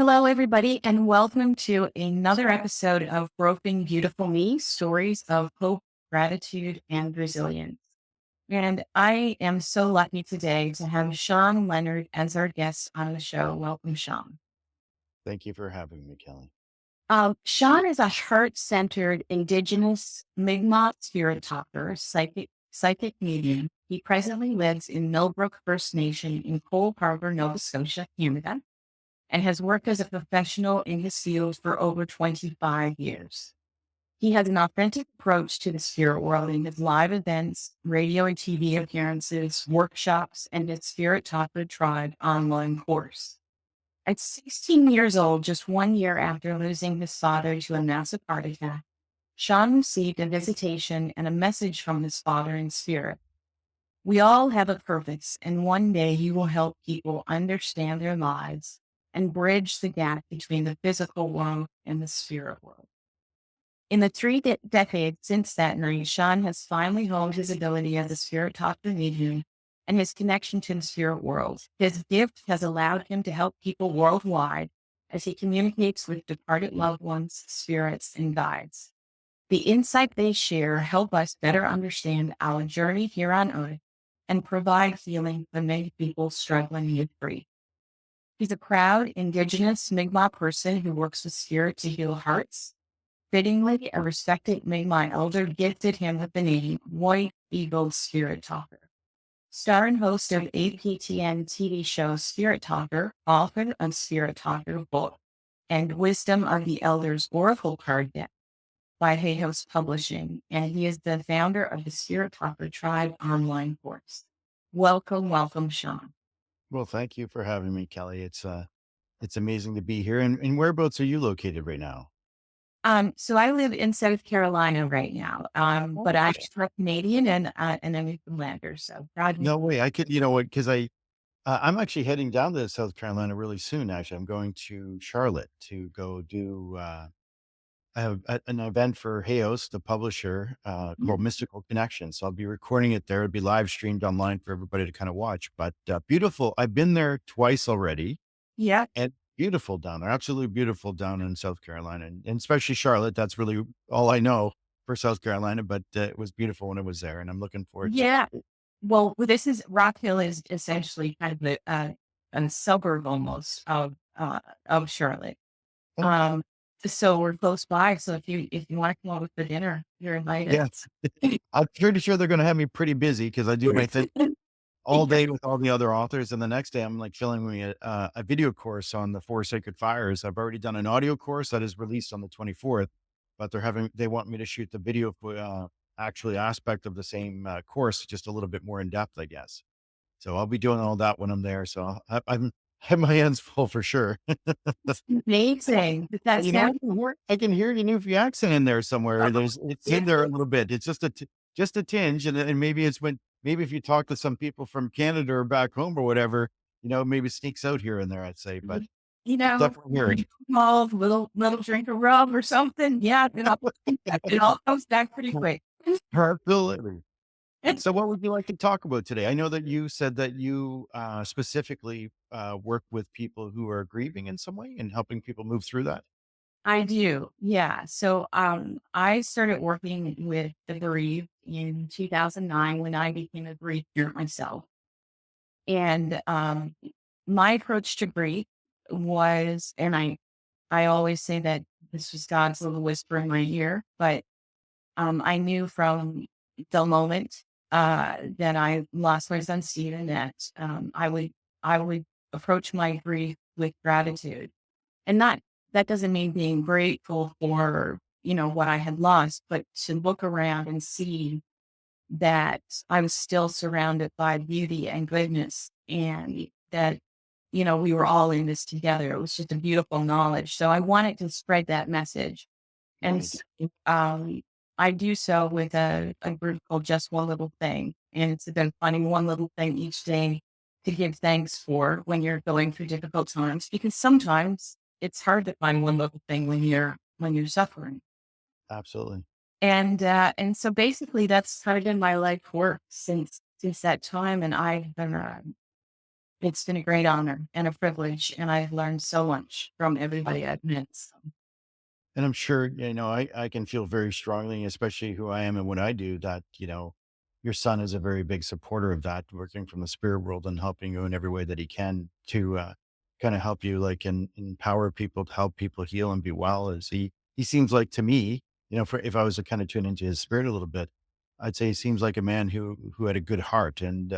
Hello, everybody, and welcome to another episode of Broken Beautiful Me Stories of Hope, Gratitude, and Resilience. And I am so lucky today to have Shawn Leonard as our guest on the show. Welcome, Shawn. Thank you for having me, Kelly. Shawn is a heart centered Indigenous Mi'kmaq spirit talker, psychic medium. He presently lives in Millbrook First Nation in Cole Harbour, Nova Scotia, Canada, and has worked as a professional in his field for over 25 years. He has an authentic approach to the spirit world in his live events, radio and TV appearances, workshops, and his Spirit Talker Tribe online course. At 16 years old, just 1 year after losing his father to a massive heart attack, Shawn received a visitation and a message from his father in spirit. We all have a purpose, and one day you will help people understand their lives and bridge the gap between the physical world and the spirit world. In the decades since that night, Shawn has finally honed his ability as a spirit talker medium and his connection to the spirit world. His gift has allowed him to help people worldwide as he communicates with departed loved ones, spirits, and guides. The insight they share help us better understand our journey here on Earth and provide healing for many people struggling with grief. He's a proud Indigenous Mi'kmaq person who works with spirit to heal hearts. Fittingly, a respected Mi'kmaq elder gifted him with the name White Eagle Spirit Talker. Star and host of APTN TV show Spirit Talker, author of Spirit Talker book, and Wisdom of the Elders Oracle card deck by Hay House Publishing, and he is the founder of the Spirit Talker Tribe online course. Welcome, Shawn. Well, thank you for having me, Kelly. It's amazing to be here. And whereabouts are you located right now? So I live in South Carolina right now, but Oh, I'm Canadian and I'm a Newfoundlander, so proud no Newfoundlander. way. I could, you know what? Because I'm actually heading down to South Carolina really soon. Actually, I'm going to Charlotte to go do. I have an event for Hayos, the publisher, called Mystical Connection. So I'll be recording it there. It'll be live streamed online for everybody to kind of watch. But beautiful. I've been there twice already. Yeah, And beautiful down there, absolutely beautiful down in South Carolina, and especially Charlotte. That's really all I know for South Carolina, but it was beautiful when it was there, and I'm looking forward to. yeah. Well, this is Rock Hill is essentially kind of a suburb almost of Charlotte. Oh, Um, so we're close by. So if you want to come over for dinner, you're invited. yeah, I'm pretty sure they're gonna have me pretty busy because I do my thing all Yeah. day with all the other authors, and the next day I'm like filming a video course on the four sacred fires. I've already done an audio course that is released on the 24th, but they want me to shoot the video for actually aspect of the same course, just a little bit more in depth, I guess. So I'll be doing all that when I'm there. So I'm have my hands full for sure. Amazing. That You know, sounds I can hear your Newfie accent in there somewhere. It's in there a little bit. It's just a tinge, and maybe it's when maybe if you talk to some people from Canada or back home or whatever, maybe it sneaks out here and there. I'd say, but you know, definitely hearing. small little drink of rum or something. Yeah, it all comes back pretty quick. Absolutely. So, what would you like to talk about today? I know that you said that you specifically work with people who are grieving in some way and helping people move through that. I do. Yeah. So I started working with the bereaved in 2009 when I became a bereaved parent myself. And my approach to grief was, and I always say that this was God's little whisper in my ear, but I knew from the moment that I lost my son Stephen that I would approach my grief with gratitude, and not that doesn't mean being grateful for what I had lost, but to look around and see that I was still surrounded by beauty and goodness, and that we were all in this together. It was just a beautiful knowledge. So I wanted to spread that message. And so, Nice. I do so with a group called Just One Little Thing. And it's about finding one little thing each day to give thanks for when you're going through difficult times, because sometimes it's hard to find one little thing when you're suffering. Absolutely. And so basically that's kind of been my life work since that time. And I've been, It's been a great honor and a privilege, and I've learned so much from everybody I've met. So, And I'm sure, I can feel very strongly, especially who I am and what I do, that, your son is a very big supporter of that, working from the spirit world and helping you in every way that he can to kind of help you, like, empower people, to help people heal and be well. As he seems like to me, for if I was to kind of tune into his spirit a little bit, I'd say he seems like a man who had a good heart and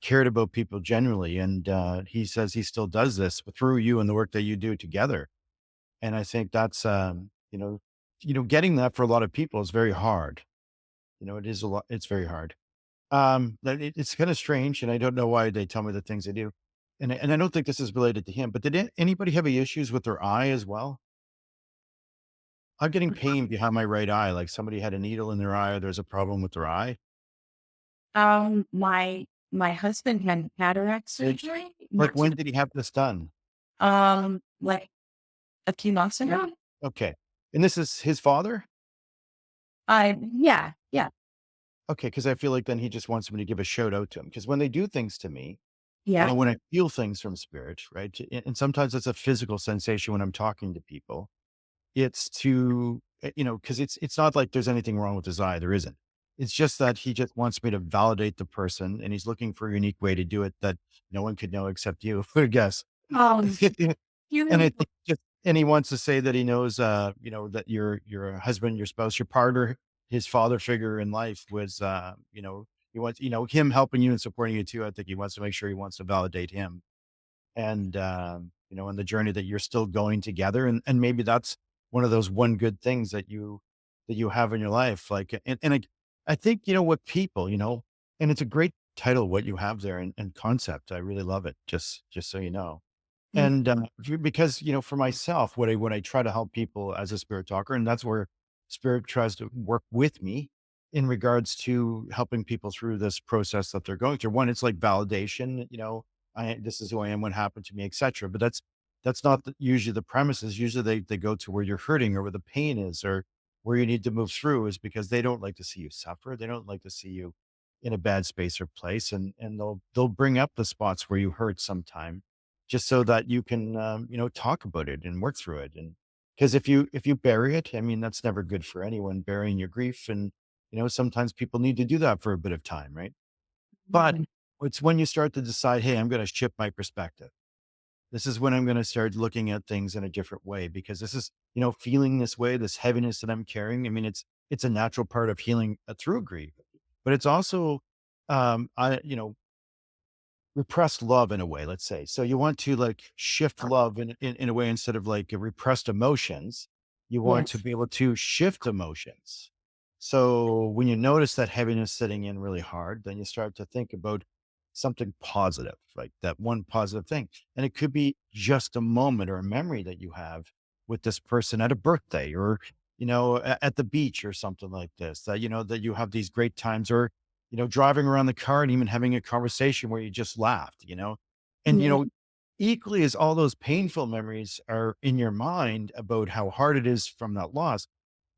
cared about people genuinely. And he says he still does this through you and the work that you do together. And I think that's, getting that for a lot of people is very hard. It is a lot. It's very hard. That it's kind of strange, and I don't know why they tell me the things they do. And I don't think this is related to him, but did anybody have any issues with their eye as well? I'm getting pain behind my right eye, like somebody had a needle in their eye, or there's a problem with their eye. my husband had cataract surgery, Like, not too, when did he have this done? like a few months ago. Okay. And this is his father? Yeah, yeah, Okay, because I feel like then he just wants me to give a shout out to him. Because when they do things to me, yeah. when I feel things from spirit, right? And sometimes it's a physical sensation when I'm talking to people. It's to, because it's not like there's anything wrong with his eye. There isn't. It's just that he just wants me to validate the person, and he's looking for a unique way to do it that no one could know except you, I guess. Um, And I you, think and he wants to say that he knows, that your husband, your spouse, your partner, his father figure in life was, he wants, him helping you and supporting you too. I think he wants to make sure he wants to validate him and, in the journey that you're still going together. And maybe that's one of those one good things that you have in your life. Like, I think, with people, and it's a great title, what you have there and concept. I really love it. Just so you know. And, because, for myself, what I try to help people as a spirit talker, and that's where spirit tries to work with me in regards to helping people through this process that they're going through. One, it's like validation, this is who I am, what happened to me, etc. But that's not usually the premises. Usually they go to where you're hurting or where the pain is or where you need to move through, is because they don't like to see you suffer. They don't like to see you in a bad space or place. And they'll bring up the spots where you hurt sometime, just so that you can, talk about it and work through it. And because if you bury it, I mean, that's never good for anyone, burying your grief. And, sometimes people need to do that for a bit of time, right? But it's when you start to decide, hey, I'm going to shift my perspective. This is when I'm going to start looking at things in a different way, because this is, feeling this way, this heaviness that I'm carrying. I mean, it's a natural part of healing through grief, but it's also, I, repressed love in a way, let's say. So you want to, like, shift love in a way, instead of like repressed emotions, you want to yes. be able to shift emotions. So when you notice that heaviness sitting in really hard, then you start to think about something positive, like that one positive thing. And it could be just a moment or a memory that you have with this person at a birthday, or, at the beach or something like this, that, that you have these great times, or, driving around the car and even having a conversation where you just laughed, and, Yeah. equally as all those painful memories are in your mind about how hard it is from that loss,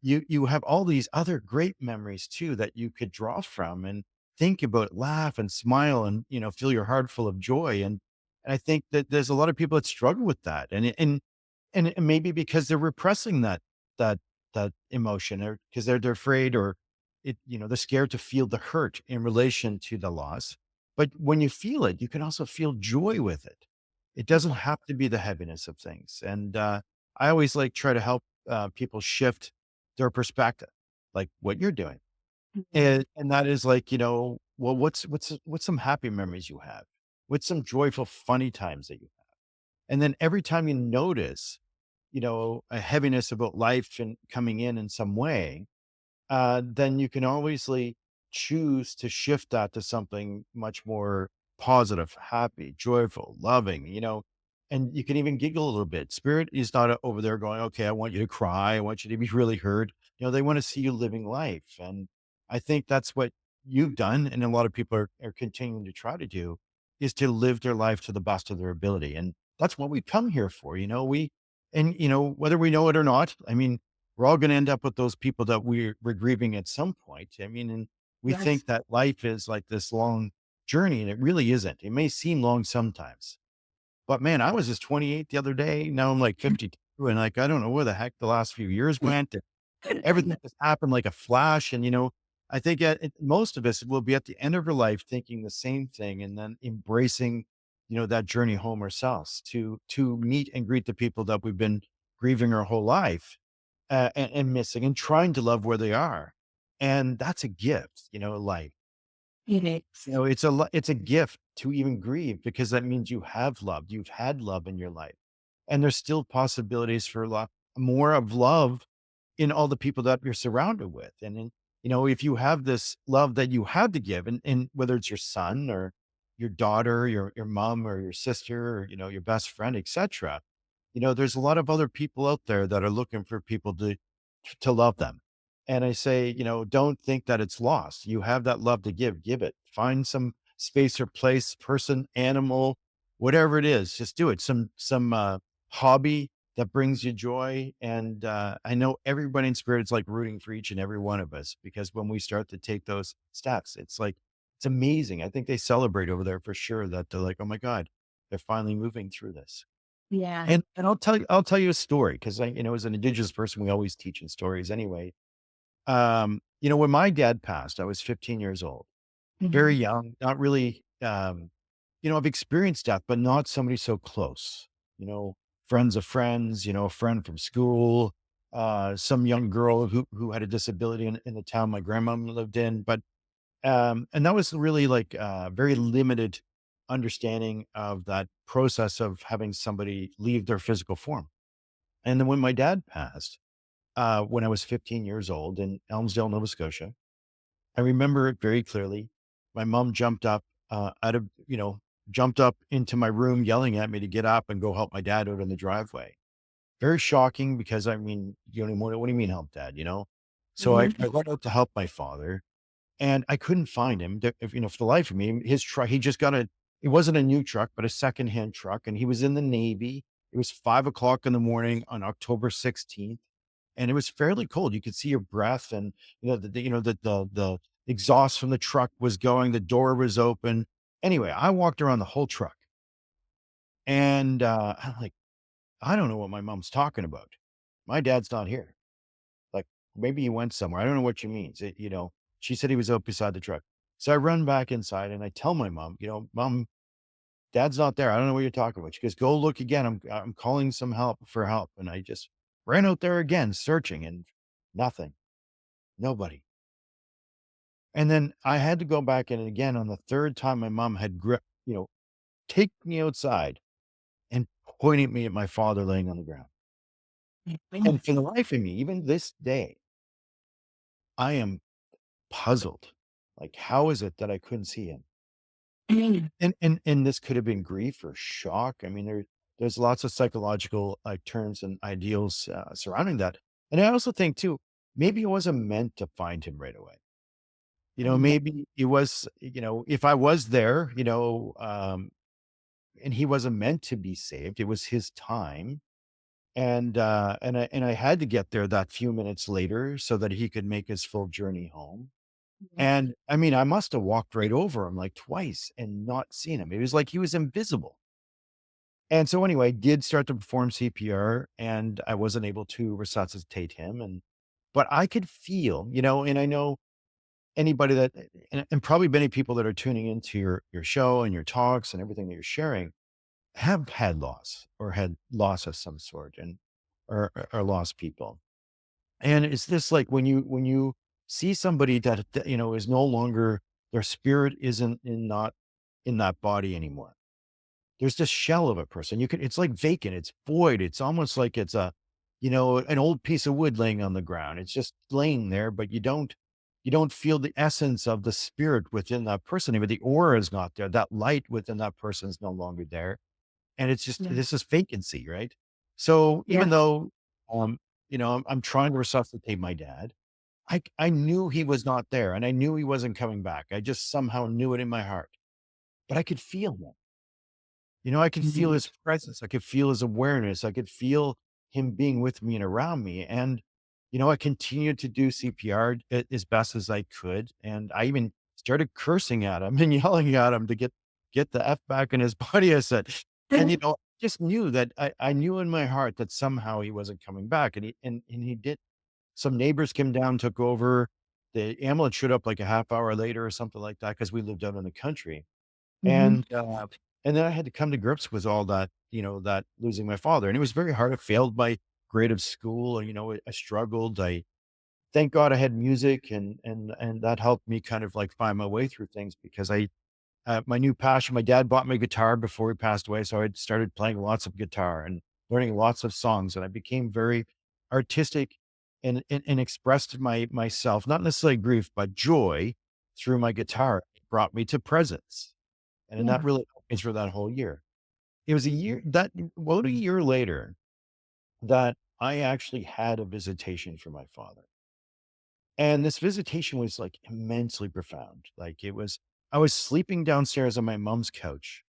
you have all these other great memories too that you could draw from and think about, laugh and smile and, feel your heart full of joy. And I think that there's a lot of people that struggle with that. And maybe because they're repressing that that emotion, or because they're afraid, or they're scared to feel the hurt in relation to the loss. But when you feel it, you can also feel joy with it. It doesn't have to be the heaviness of things. And I always like try to help people shift their perspective, like what you're doing. And that is like, well, what's some happy memories you have? What's some joyful, funny times that you have? And then every time you notice, a heaviness about life and coming in some way, then you can always, like, choose to shift that to something much more positive, happy, joyful, loving, and you can even giggle a little bit. Spirit is not over there going, okay, I want you to cry. I want you to be really hurt. They want to see you living life. And I think that's what you've done. And a lot of people are continuing to try to do, is to live their life to the best of their ability. And that's what we come here for. Whether we know it or not, I mean, we're all going to end up with those people that we're grieving at some point. I mean, and we Yes. think that life is like this long, journey, and it really isn't. It may seem long sometimes, but man, I was just 28 the other day. Now I'm like 52, and like I don't know where the heck the last few years went. Everything just happened like a flash. And, I think most of us will be at the end of our life thinking the same thing and then embracing, that journey home ourselves to meet and greet the people that we've been grieving our whole life, and missing and trying to love where they are. And that's a gift, life. It is. It's a gift to even grieve because that means you have loved, you've had love in your life. And there's still possibilities for a lot more of love in all the people that you're surrounded with. And then, if you have this love that you have to give, and whether it's your son or your daughter, your mom or your sister, or, your best friend, etc., there's a lot of other people out there that are looking for people to love them. And I say, don't think that it's lost. You have that love to give it. Find some space or place, person, animal, whatever it is, just do it. Some hobby that brings you joy. And I know everybody in spirit is like rooting for each and every one of us, because when we start to take those steps, it's amazing. I think they celebrate over there for sure, that they're like, oh my God, they're finally moving through this. Yeah. And I'll tell you a story, because as an Indigenous person, we always teach in stories anyway. When my dad passed, I was 15 years old, very Mhm. young, not really, I've experienced death, but not somebody so close. You know, Friends of friends, a friend from school, some young girl who had a disability in the town my grandma lived in. But and that was really like very limited understanding of that process of having somebody leave their physical form. And then when my dad passed, when I was 15 years old in Elmsdale, Nova Scotia, I remember it very clearly. My mom jumped up, jumped up into my room yelling at me to get up and go help my dad out in the driveway. Very shocking, because I mean, what do you mean help dad, So I, Mhm. I went out to help my father, and I couldn't find him. For the life of me, his truck, he just got it wasn't a new truck, but a secondhand truck. And he was in the Navy. It was 5 o'clock in the morning on October 16th. And it was fairly cold. You could see your breath, and, the exhaust from the truck was going, the door was open. Anyway, I walked around the whole truck, and, I'm like, I don't know what my mom's talking about. My dad's not here. Like, maybe he went somewhere. I don't know what she means. She said he was out beside the truck. So I run back inside and I tell my mom, Mom, dad's not there. I don't know what you're talking about. She goes, go look again. I'm calling some help for help. And I just ran out there again, searching, and nothing, nobody. And then I had to go back in again on the third time. My mom had take me outside and pointing me at my father laying on the ground. And for the life of me, even this day, I am puzzled. Like, how is it that I couldn't see him? Mhm. And this could have been grief or shock. I mean, there's lots of psychological terms and ideals surrounding that. And I also think too, maybe it wasn't meant to find him right away. Mhm. Maybe it was, if I was there, and he wasn't meant to be saved, it was his time. And I had to get there that few minutes later so that he could make his full journey home. And I mean, I must have walked right over him like twice and not seen him. It was like he was invisible. And so anyway, I did start to perform CPR, and I wasn't able to resuscitate him. But I could feel, and I know anybody that, and probably many people that are tuning into your show and your talks and everything that you're sharing have had loss or had loss of some sort, and or lost people. And it's this like when you see somebody that is no longer, their spirit isn't not in that body anymore. There's this shell of a person. It's like vacant, it's void. It's almost like it's an old piece of wood laying on the ground. It's just laying there, but you don't feel the essence of the spirit within that person. Even the aura is not there. That light within that person is no longer there. And it's just, Yeah. this is vacancy, right? So Yeah. even though, I'm trying to resuscitate my dad, I knew he was not there, and I knew he wasn't coming back. I just somehow knew it in my heart, but I could feel him. I could feel Mhm. his presence. I could feel his awareness. I could feel him being with me and around me. And, I continued to do CPR as best as I could. And I even started cursing at him and yelling at him to get the F back in his body, I said. And, just knew that I knew in my heart that somehow he wasn't coming back, and he did. Some neighbors came down, took over. The ambulance showed up like a half hour later or something like that because we lived out in the country. Mhm. And then I had to come to grips with all that, that losing my father. And it was very hard. I failed my grade of school. I struggled. I thank God I had music, and that helped me kind of like find my way through things because my new passion, my dad bought me a guitar before he passed away. So I started playing lots of guitar and learning lots of songs. And I became very artistic and expressed myself, not necessarily grief, but joy through my guitar. It brought me to presence. And then that Yeah. really helped me through that whole year. It was a year that, well, a year later that I actually had a visitation from my father. And this visitation was like immensely profound. I was sleeping downstairs on my mom's couch.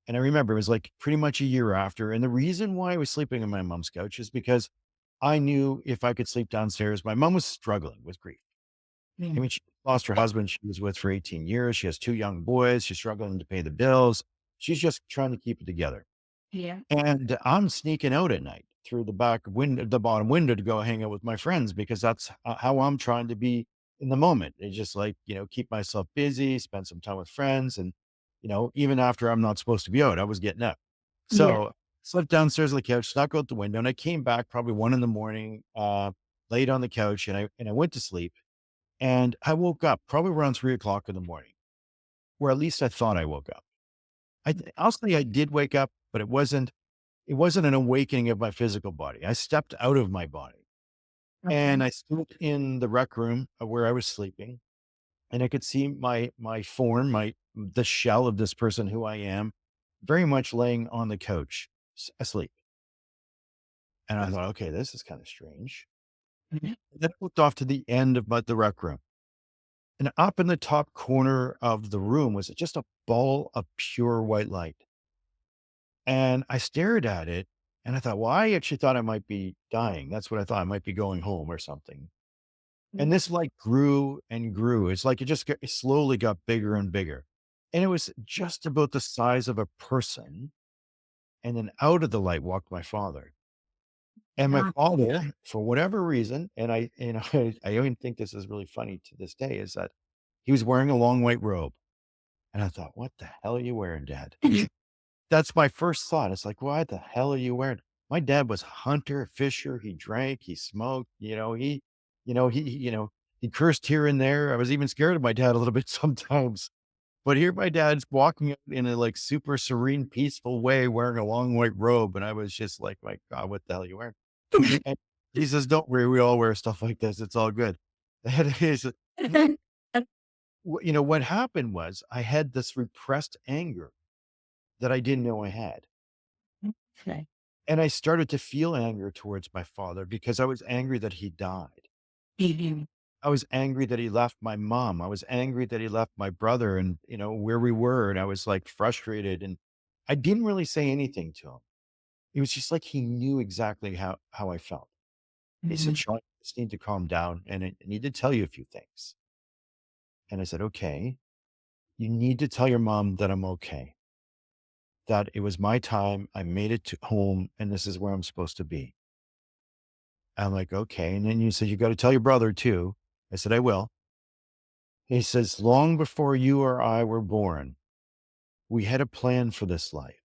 And I remember it was like pretty much a year after. And the reason why I was sleeping on my mom's couch is because I knew if I could sleep downstairs, my mom was struggling with grief. I Mm. mean, she lost her husband she was with for 18 years. She has two young boys. She's struggling to pay the bills. She's just trying to keep it together. Yeah. And I'm sneaking out at night through the back window, the bottom window to go hang out with my friends because that's how I'm trying to be in the moment. It's just like, keep myself busy, spend some time with friends. And, even after I'm not supposed to be out, I was getting up. Yeah. So slept downstairs on the couch, snuck out the window, and I came back probably 1 in the morning, laid on the couch, and I went to sleep. And I woke up probably around 3 o'clock in the morning, or at least I thought I woke up. I'll say I did wake up, but it wasn't an awakening of my physical body. I stepped out of my body and Okay. I stood in the rec room where I was sleeping, and I could see my form, the shell of this person who I am, very much laying on the couch, asleep. And I thought, okay, this is kind of strange. Mhm. Then I looked off to the end of the rec room, and up in the top corner of the room was just a ball of pure white light. And I stared at it and I thought, well, I actually thought I might be dying. That's what I thought. I might be going home or something. And Mm. this light grew and grew. It's like it slowly got bigger and bigger. And it was just about the size of a person. And then out of the light walked my father. And my Ah. father, for whatever reason, and I even think this is really funny to this day, is that he was wearing a long white robe. And I thought, what the hell are you wearing, Dad? That's my first thought. It's like, "Why the hell are you wearing?" My dad was hunter, fisher, he drank, he smoked, he cursed here and there. I was even scared of my dad a little bit sometimes. But here my dad's walking out in a, like, super serene, peaceful way wearing a long white robe, and I was just like, "My God, what the hell are you wearing?" And he says, "Don't worry, we all wear stuff like this. It's all good." And he's what happened was I had this repressed anger that I didn't know I had. Okay. And I started to feel anger towards my father because I was angry that he died. Mhm. I was angry that he left my mom. I was angry that he left my brother and, where we were. And I was like frustrated. And I didn't really say anything to him. It was just like he knew exactly how I felt. He said, Mhm. "Sean, you just need to calm down. And I need to tell you a few things." And I said, "Okay, you need to tell your mom that I'm okay, that it was my time. I made it to home and this is where I'm supposed to be." I'm like, "Okay." And then you said, "You got to tell your brother too." I said, "I will." He says, "Long before you or I were born, we had a plan for this life.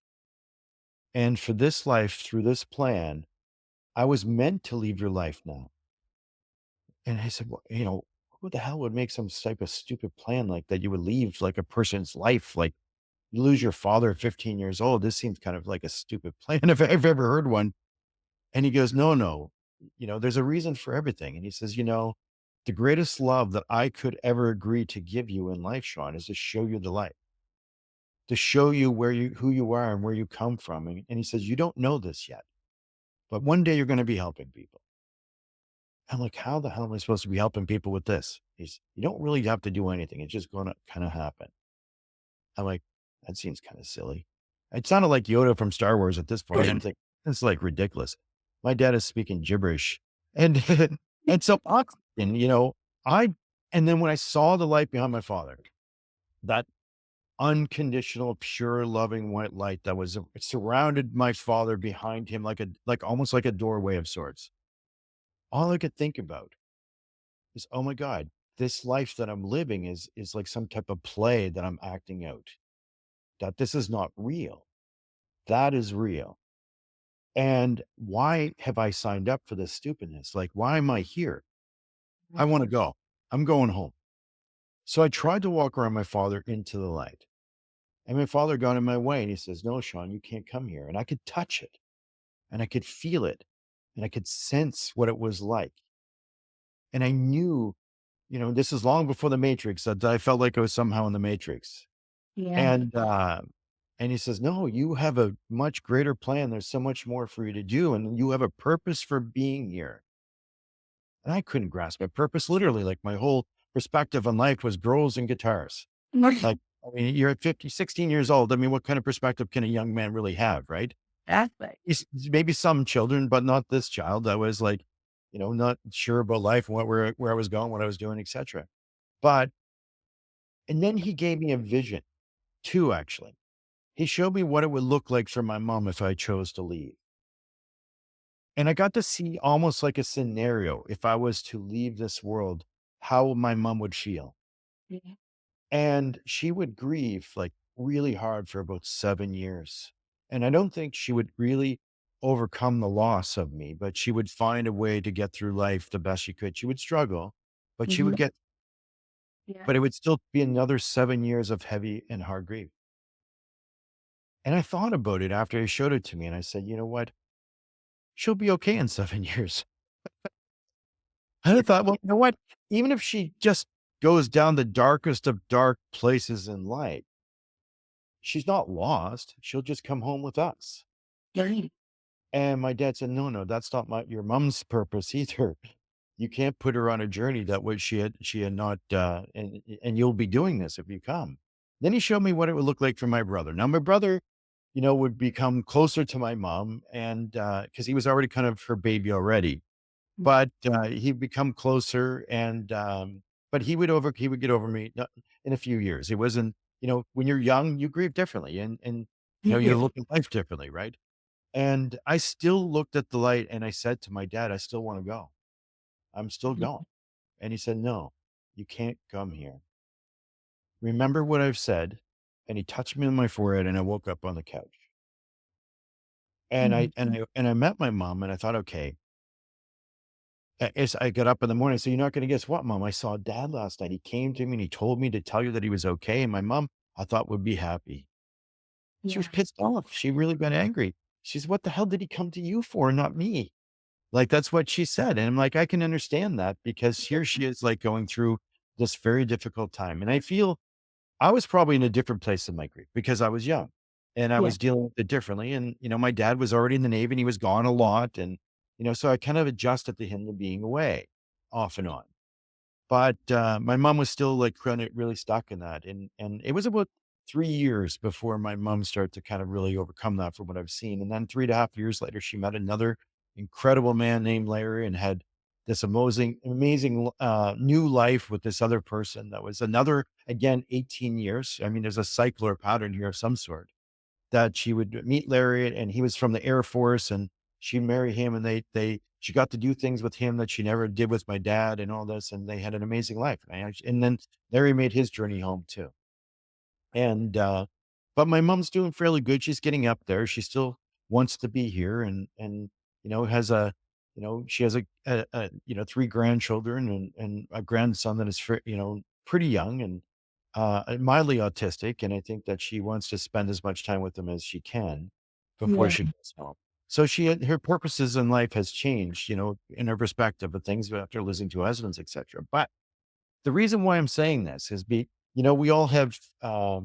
And for this life, through this plan, I was meant to leave your life now." And I said, "Well, who the hell would make some type of stupid plan like that? You would leave like a person's life, like you lose your father at 15 years old. This seems kind of like a stupid plan if I've ever heard one." And he goes, "No, no, there's a reason for everything." And he says, "The greatest love that I could ever agree to give you in life, Sean, is to show you the light, to show you who you are and where you come from." And he says, "You don't know this yet, but one day you're going to be helping people." I'm like, "How the hell am I supposed to be helping people with this?" "You don't really have to do anything. It's just going to kind of happen." I'm like, "That seems kind of silly." It sounded like Yoda from Star Wars at this point. I'm thinking, "It's like ridiculous." My dad is speaking gibberish. And and so oxygen, I and then when I saw the light behind my father, that unconditional, pure, loving white light that was surrounded my father behind him like almost like a doorway of sorts. All I could think about is, oh my God, this life that I'm living is like some type of play that I'm acting out. That this is not real. That is real. And why have I signed up for this stupidness? Like, why am I here? I want to go. I'm going home. So I tried to walk around my father into the light. And my father got in my way and he says, no, Sean, you can't come here. And I could touch it and I could feel it and I could sense what it was like. And I knew, this is long before the Matrix that I felt like I was somehow in the Matrix. Yeah. And he says, no, you have a much greater plan. There's so much more for you to do. And you have a purpose for being here. And I couldn't grasp my purpose. Literally, like my whole perspective on life was girls and guitars. Like, I mean, you're at 50, 16 years old. I mean, what kind of perspective can a young man really have? Right. Exactly. Maybe some children, but not this child. I was like, not sure about life and where I was going, what I was doing, etc. But, and then he gave me a vision too, actually. He showed me what it would look like for my mom if I chose to leave. And I got to see almost like a scenario if I was to leave this world, how my mom would feel. Yeah. And she would grieve like really hard for about 7 years. And I don't think she would really overcome the loss of me, but she would find a way to get through life the best she could. She would struggle, but she would Mhm. get, Yeah. but it would still be another 7 years of heavy and hard grief. And I thought about it after he showed it to me. And I said, you know what? She'll be okay in 7 years. And I thought, well, you know what? Even if she just goes down the darkest of dark places in life, she's not lost. She'll just come home with us. Right. And my dad said, no, no, that's not your mom's purpose either. You can't put her on a journey that was she had not, and you'll be doing this if you come. Then he showed me what it would look like for my brother. Now, my brother, would become closer to my mom and, cause he was already kind of her baby already. But, he'd become closer and, but he would get over me not in a few years. It wasn't when you're young, you grieve differently and, You you do. look at life differently, right? And I still looked at the light and I said to my dad, "I still wanna go. I'm still going." And he said, "No, you can't come here. Remember what I've said." And he touched me on my forehead and I woke up on the couch. And I Mhm. and I and I met my mom and I thought, "Okay." As I got up in the morning, so "You're not gonna guess what, mom? I saw dad last night. He came to me and he told me to tell you that he was okay." And my mom, I thought, would be happy. She was Yeah. pissed off. She really got angry. She's, "What the hell did he come to you for, not me?" Like, that's what she said. And I'm like, I can understand that because here she is, like, going through this very difficult time. And I feel I was probably in a different place in my grief because I was young and I Yeah. was dealing with it differently. And, my dad was already in the Navy and he was gone a lot. And, so I kind of adjusted to him to being away off and on. But, my mom was still, like, kinda really stuck in that, and it was about 3 years before my mom started to kind of really overcome that from what I've seen, and then 3.5 years later, she met another incredible man named Larry and had this amazing, new life with this other person that was another, again, 18 years. I mean, there's a cycle or pattern here of some sort that she would meet Larry and he was from the Air Force and she'd marry him and she got to do things with him that she never did with my dad and all this, and they had an amazing life. And then Larry made his journey home too. And, but my mom's doing fairly good. She's getting up there. She still wants to be here and, has she has three grandchildren and a grandson that is, pretty young and, mildly autistic. And I think that she wants to spend as much time with them as she can before Yeah. she goes home. So her purposes in life has changed, in her perspective of things after losing two husbands, etc. But the reason why I'm saying this is we all have a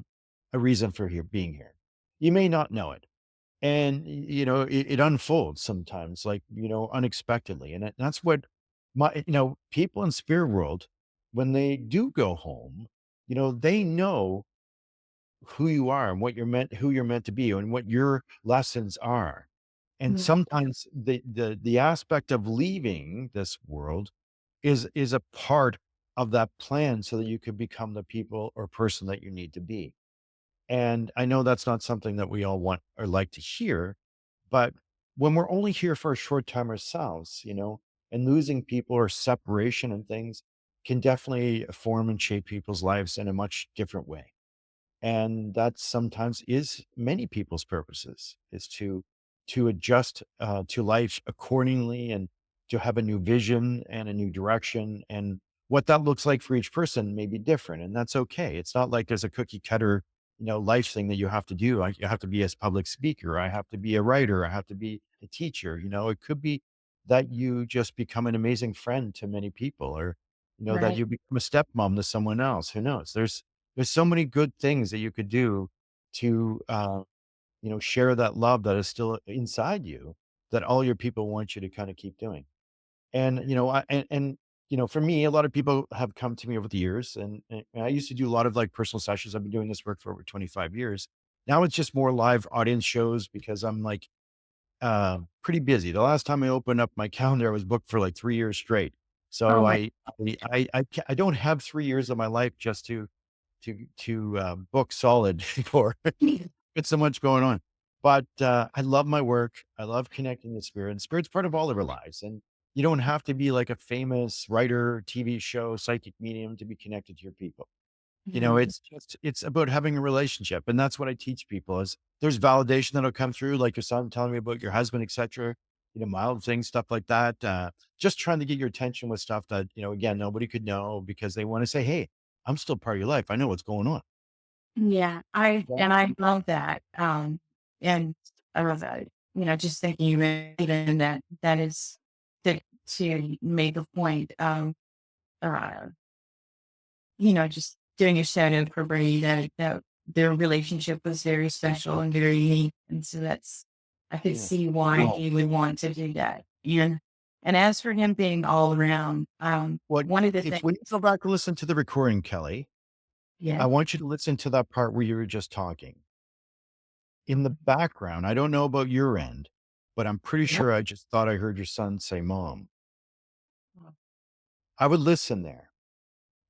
reason for being here. You may not know it. And, it unfolds sometimes like, unexpectedly. And that's what people in spirit world, when they do go home, they know who you are and who you're meant to be and what your lessons are. And Yeah. sometimes the aspect of leaving this world is a part. of that plan so that you could become the people or person that you need to be. And I know that's not something that we all want or like to hear, but when we're only here for a short time ourselves, and losing people or separation and things can definitely form and shape people's lives in a much different way. And that sometimes is many people's purposes, is to adjust to life accordingly, and to have a new vision and a new direction. And what that looks like for each person may be different, and that's okay. It's not like there's a cookie cutter life thing that you have to do. You have to be a public speaker, I have to be a writer, I have to be a teacher. It could be that you just become an amazing friend to many people, or that Right. you become a stepmom to someone else. Who knows? There's so many good things that you could do to, share that love that is still inside you, that all your people want you to kind of keep doing. And, for me, a lot of people have come to me over the years, and I used to do a lot of like personal sessions. I've been doing this work for over 25 years. Now it's just more live audience shows because I'm like, pretty busy. The last time I opened up my calendar, I was booked for like 3 years straight. Oh So my. I don't have 3 years of my life just to book solid for. It's so much going on. But I love my work. I love connecting with spirit. And spirit's part of all of our lives. And you don't have to be like a famous writer, TV show, psychic medium to be connected to your people. Mhm. It's about having a relationship. And that's what I teach people is there's validation that'll come through, like your son telling me about your husband, etc. Mild things, stuff like that. Just trying to get your attention with stuff that, again, nobody could know because they want to say, hey, I'm still part of your life. I know what's going on. Yeah, Yeah. I love that. And I love that. Just thinking even that is to make a point. Uh, just doing a shout out for Brady that their relationship was very special and very unique, and so I could Yeah. see why he would want to do that. And as for him being all around, What one of the if things, when you go back and listen to the recording, Kelly, I yeah, want you to listen to that part where you were just talking. In the background, I don't know about your end, but I'm pretty yeah, sure I just thought I heard your son say mom. I would listen there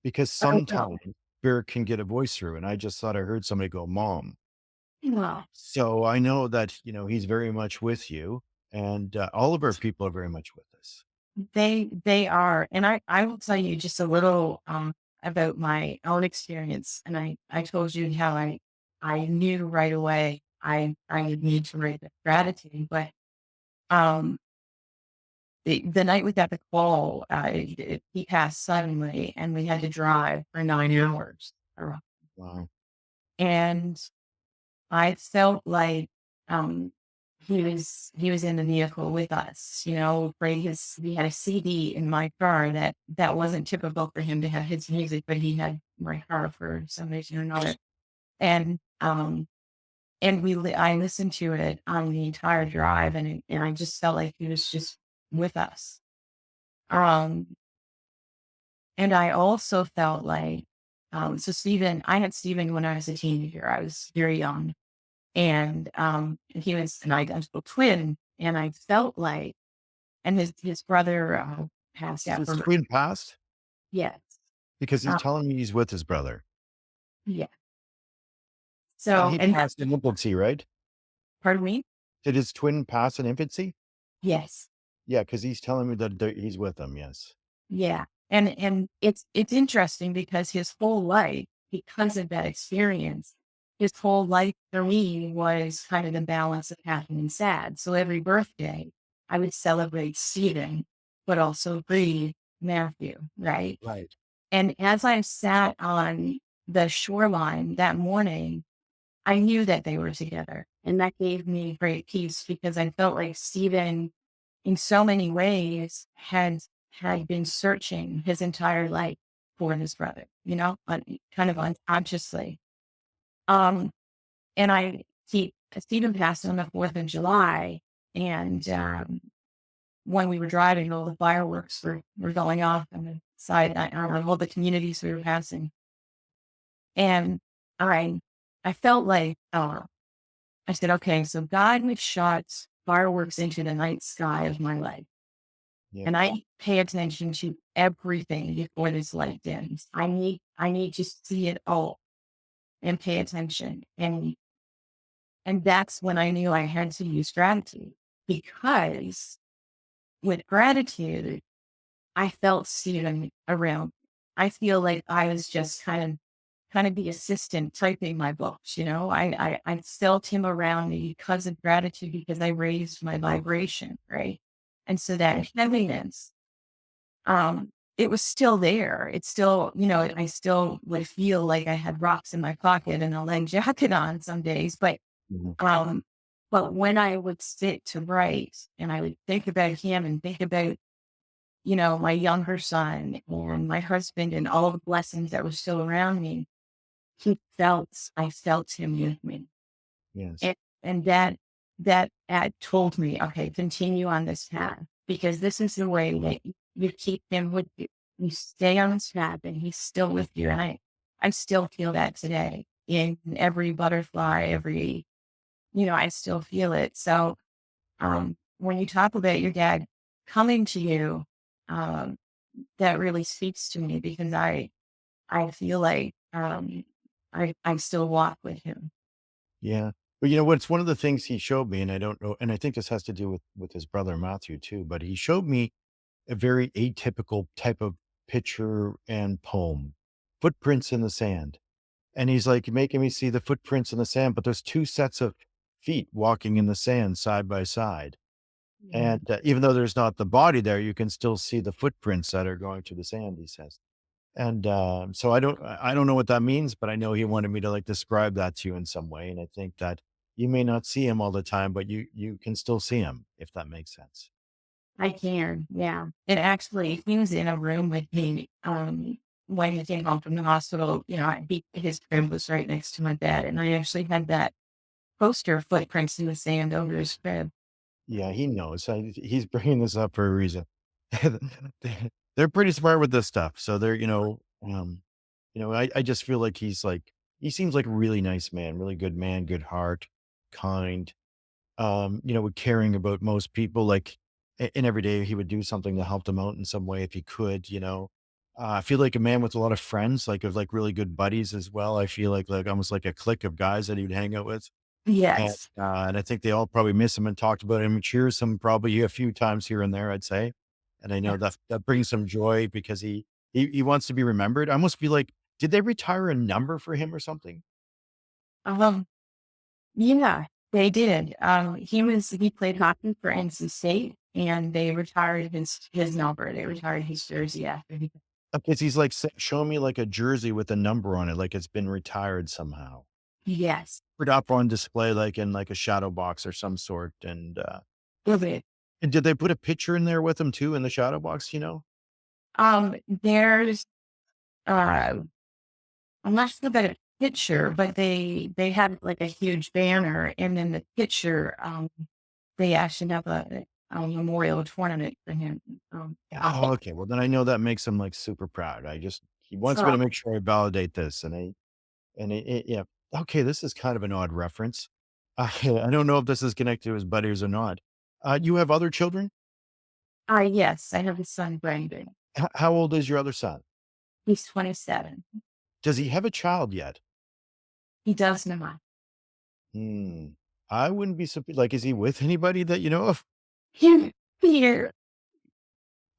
because oh, well, sometimes spirit can get a voice through, and I just thought I heard somebody go, mom. well, So I know that, he's very much with you, and all of our people are very much with us. they are, and I will tell you just a little about my own experience. And I told you how I knew right away I would need to write the gratitude, but um the night we got the call, he passed suddenly, and we had to drive for 9 hours. Wow. And I felt like, um, he was in the vehicle with us, playing he had a CD in my car that wasn't typical for him to have his music, but he had my car for some reason or another. And, I listened to it on the entire drive, and I just felt like he was just with us. Um, and I also felt like, so I had Steven when I was a teenager. I was very young. And, he was an identical twin, and I felt like, and his brother, passed Is his after. twin passed? Yes. Because he's Uh, telling me he's with his brother. yeah. And So, he and passed in infancy, right? pardon me? Did his twin pass in infancy? Yes. Yeah, because he's telling me that he's with them. Yes. Yeah. And it's interesting because his whole life, because of that experience, his whole life for me was kind of the balance of happy and sad. So every birthday, I would celebrate Stephen, but also breathe Matthew, right? Right. And as I sat on the shoreline that morning, I knew that they were together. And that gave me great peace because I felt like Stephen, in so many ways, had been searching his entire life for his brother, kind of unconsciously. Um, and Stephen passed on the 4th of July. And when we were driving, all the fireworks were going off on the side, on all the communities we were passing. And I I felt like, I said, "Okay, so God shot fireworks into the night sky of my life." Yeah. and I pay attention to everything before this light ends. I need to see it all and pay attention. And that's when I knew I had to use gratitude, because with gratitude, I felt seen around. I feel like I was just kind of the assistant typing my books, you know. I felt him around me because of gratitude, because I raised my vibration, right? And so that heaviness, it was still there. It's still, I still would feel like I had rocks in my pocket and a leg jacket on some days, Mhm. um, but when I would sit to write and I would think about him and think about, my younger son and my husband and all the blessings that were still around me, I felt him with me. Yes. And that told me, okay, continue on this path, because this is the way that you keep him with you. You stay on this path and he's still with you. And I still feel that today in every butterfly, I still feel it. So, when you talk about your dad coming to you, um, that really speaks to me, because I feel like, I still walk with him. Yeah. But you know what's one of the things he showed me, and I don't know, and I think this has to do with his brother Matthew too, but he showed me a very atypical type of picture and poem, footprints in the sand. And he's like making me see the footprints in the sand, but there's two sets of feet walking in the sand side by side. Yeah. And even though there's not the body there, you can still see the footprints that are going through the sand, he says. And so I don't know what that means, but I know he wanted me to like describe that to you in some way. And I think that you may not see him all the time, but you can still see him, if that makes sense. I can, yeah. And actually, he was in a room with me, when he came home from the hospital. His crib was right next to my bed, and I actually had that poster of footprints in the sand over his crib. Yeah, he knows. He's bringing this up for a reason. They're pretty smart with this stuff. So they're, I just feel like he seems like a really nice man, good heart, kind, caring about most people. Like, and every day he would do something to help them out in some way if he could. I feel like a man with a lot of friends, like of like really good buddies as well. I feel like almost like a clique of guys that he would hang out with. Yes. And I think they all probably miss him and talked about him and cheers him probably a few times here and there, I'd say. And I know that that brings some joy because he wants to be remembered. I almost feel like, did they retire a number for him or something? Um, yeah, they did. He played hockey for NC State, and they retired his number. They retired his jersey after he. Because he's like showing me like a jersey with a number on it, like it's been retired somehow. Yes. Put up on display like in like a shadow box or some sort. Love it. And did they put a picture in there with him too in the shadow box? There's, uh I'm not sure about a picture, but they had like a huge banner, and then the picture, they actually have a memorial tournament for him. Oh, okay. Well, then I know that makes him like super proud. He wants me So to make sure I validate this, yeah. Okay, this is kind of an odd reference. I don't know if this is connected to his buddies or not. You have other children? yes, I have a son, Brandon. How old is your other son? He's 27. Does he have a child yet? He does not. Hmm. I wouldn't be like, is he with anybody that you know of? Here, here.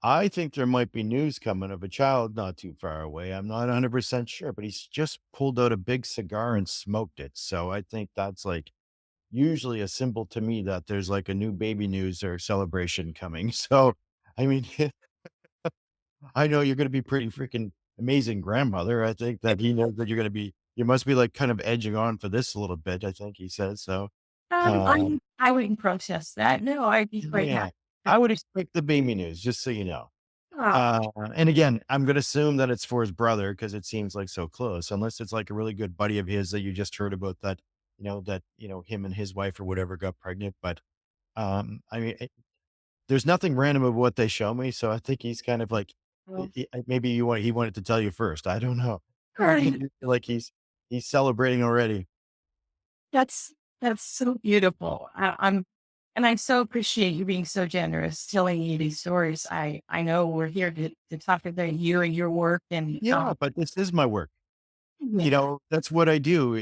I think there might be news coming of a child not too far away. I'm not 100% sure, but he's just pulled out a big cigar and smoked it. So I think that's like usually a symbol to me that there's like a new baby news or celebration coming. So, I mean, I know you're going to be pretty freaking amazing grandmother. I think that he knows that you must be like kind of edging on for this a little bit. I think he says so. Um, I wouldn't protest that. No, I'd be quite yeah, happy. I would expect the baby news, just so you know. Oh, And again, I'm going to assume that it's for his brother because it seems like so close, unless it's like a really good buddy of his that you just heard about that him and his wife or whatever got pregnant. But I mean, there's nothing random about what they show me, so I think he's kind of like well, maybe he wanted to tell you first. I don't know. right. Like he's celebrating already. That's so beautiful. And I so appreciate you being so generous, telling me these stories. I know we're here to talk about you and your work and, Yeah, but this is my work. yeah, That's what I do.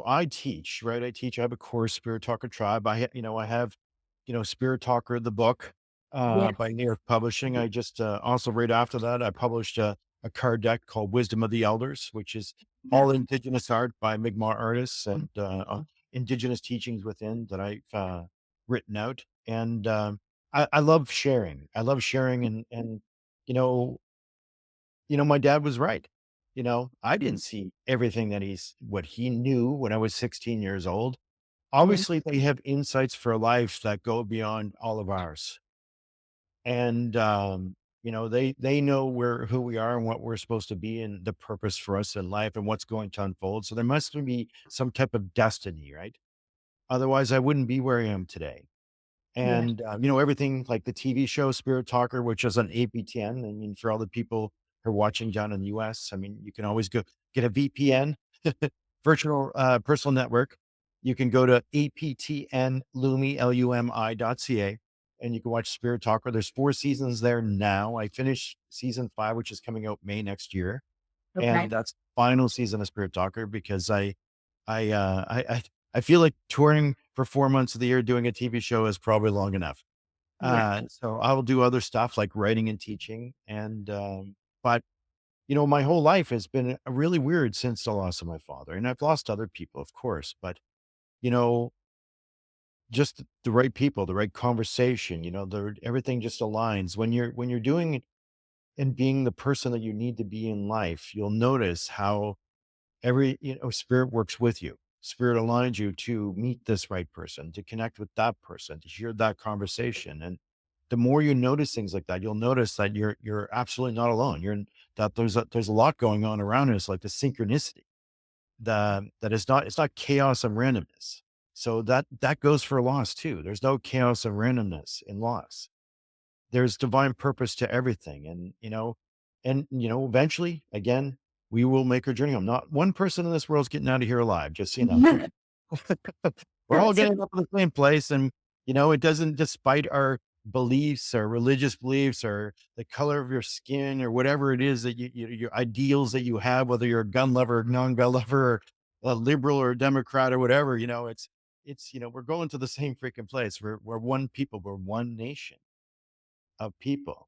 I teach, right? I teach. I have a course, Spirit Talker Tribe. I have, Spirit Talker, the book, yeah, by New York Publishing. I just, also right after that, I published a card deck called Wisdom of the Elders, which is yeah, all Indigenous art by Mi'kmaq artists and, Indigenous teachings within that I've, written out. And, I love sharing. I love sharing and, you know, my dad was right. I didn't see everything what he knew when I was 16 years old. yeah, Obviously, they have insights for life that go beyond all of ours. And, they know who we are and what we're supposed to be and the purpose for us in life and what's going to unfold. So there must be some type of destiny, right? Otherwise, I wouldn't be where I am today. yeah, And, everything like the TV show Spirit Talker, which is on APTN. I mean, for all the people who are watching down in the US, I mean, you can always go get a VPN, virtual personal network. You can go to APTN Lumi, LUMI.ca, and you can watch Spirit Talker. There's 4 seasons there now. I finished season 5, which is coming out May next year. okay, And that's the final season of Spirit Talker because I feel like touring for 4 months of the year doing a TV show is probably long enough. yeah, So I will do other stuff like writing and teaching but, my whole life has been really weird since the loss of my father, and I've lost other people, of course, but, you know, just the right people, the right conversation, everything just aligns. When you're doing and being the person that you need to be in life, you'll notice how spirit works with you. Spirit aligns you to meet this right person, to connect with that person, to hear that conversation. And the more you notice things like that, you'll notice that you're absolutely not alone. That there's a lot going on around us, like the synchronicity. That is not, it's not chaos and randomness. So that goes for loss too. There's no chaos and randomness in loss. There's divine purpose to everything. Eventually, again, we will make our journey home. Not one person in this world is getting out of here alive, just so you know. We're all that's getting up in the same place. And, it doesn't, despite our beliefs or religious beliefs or the color of your skin or whatever it is that your ideals that you have, whether you're a gun lover, non-gun lover, or a liberal or a Democrat or whatever, we're going to the same freaking place. We're one people. We're one nation of people.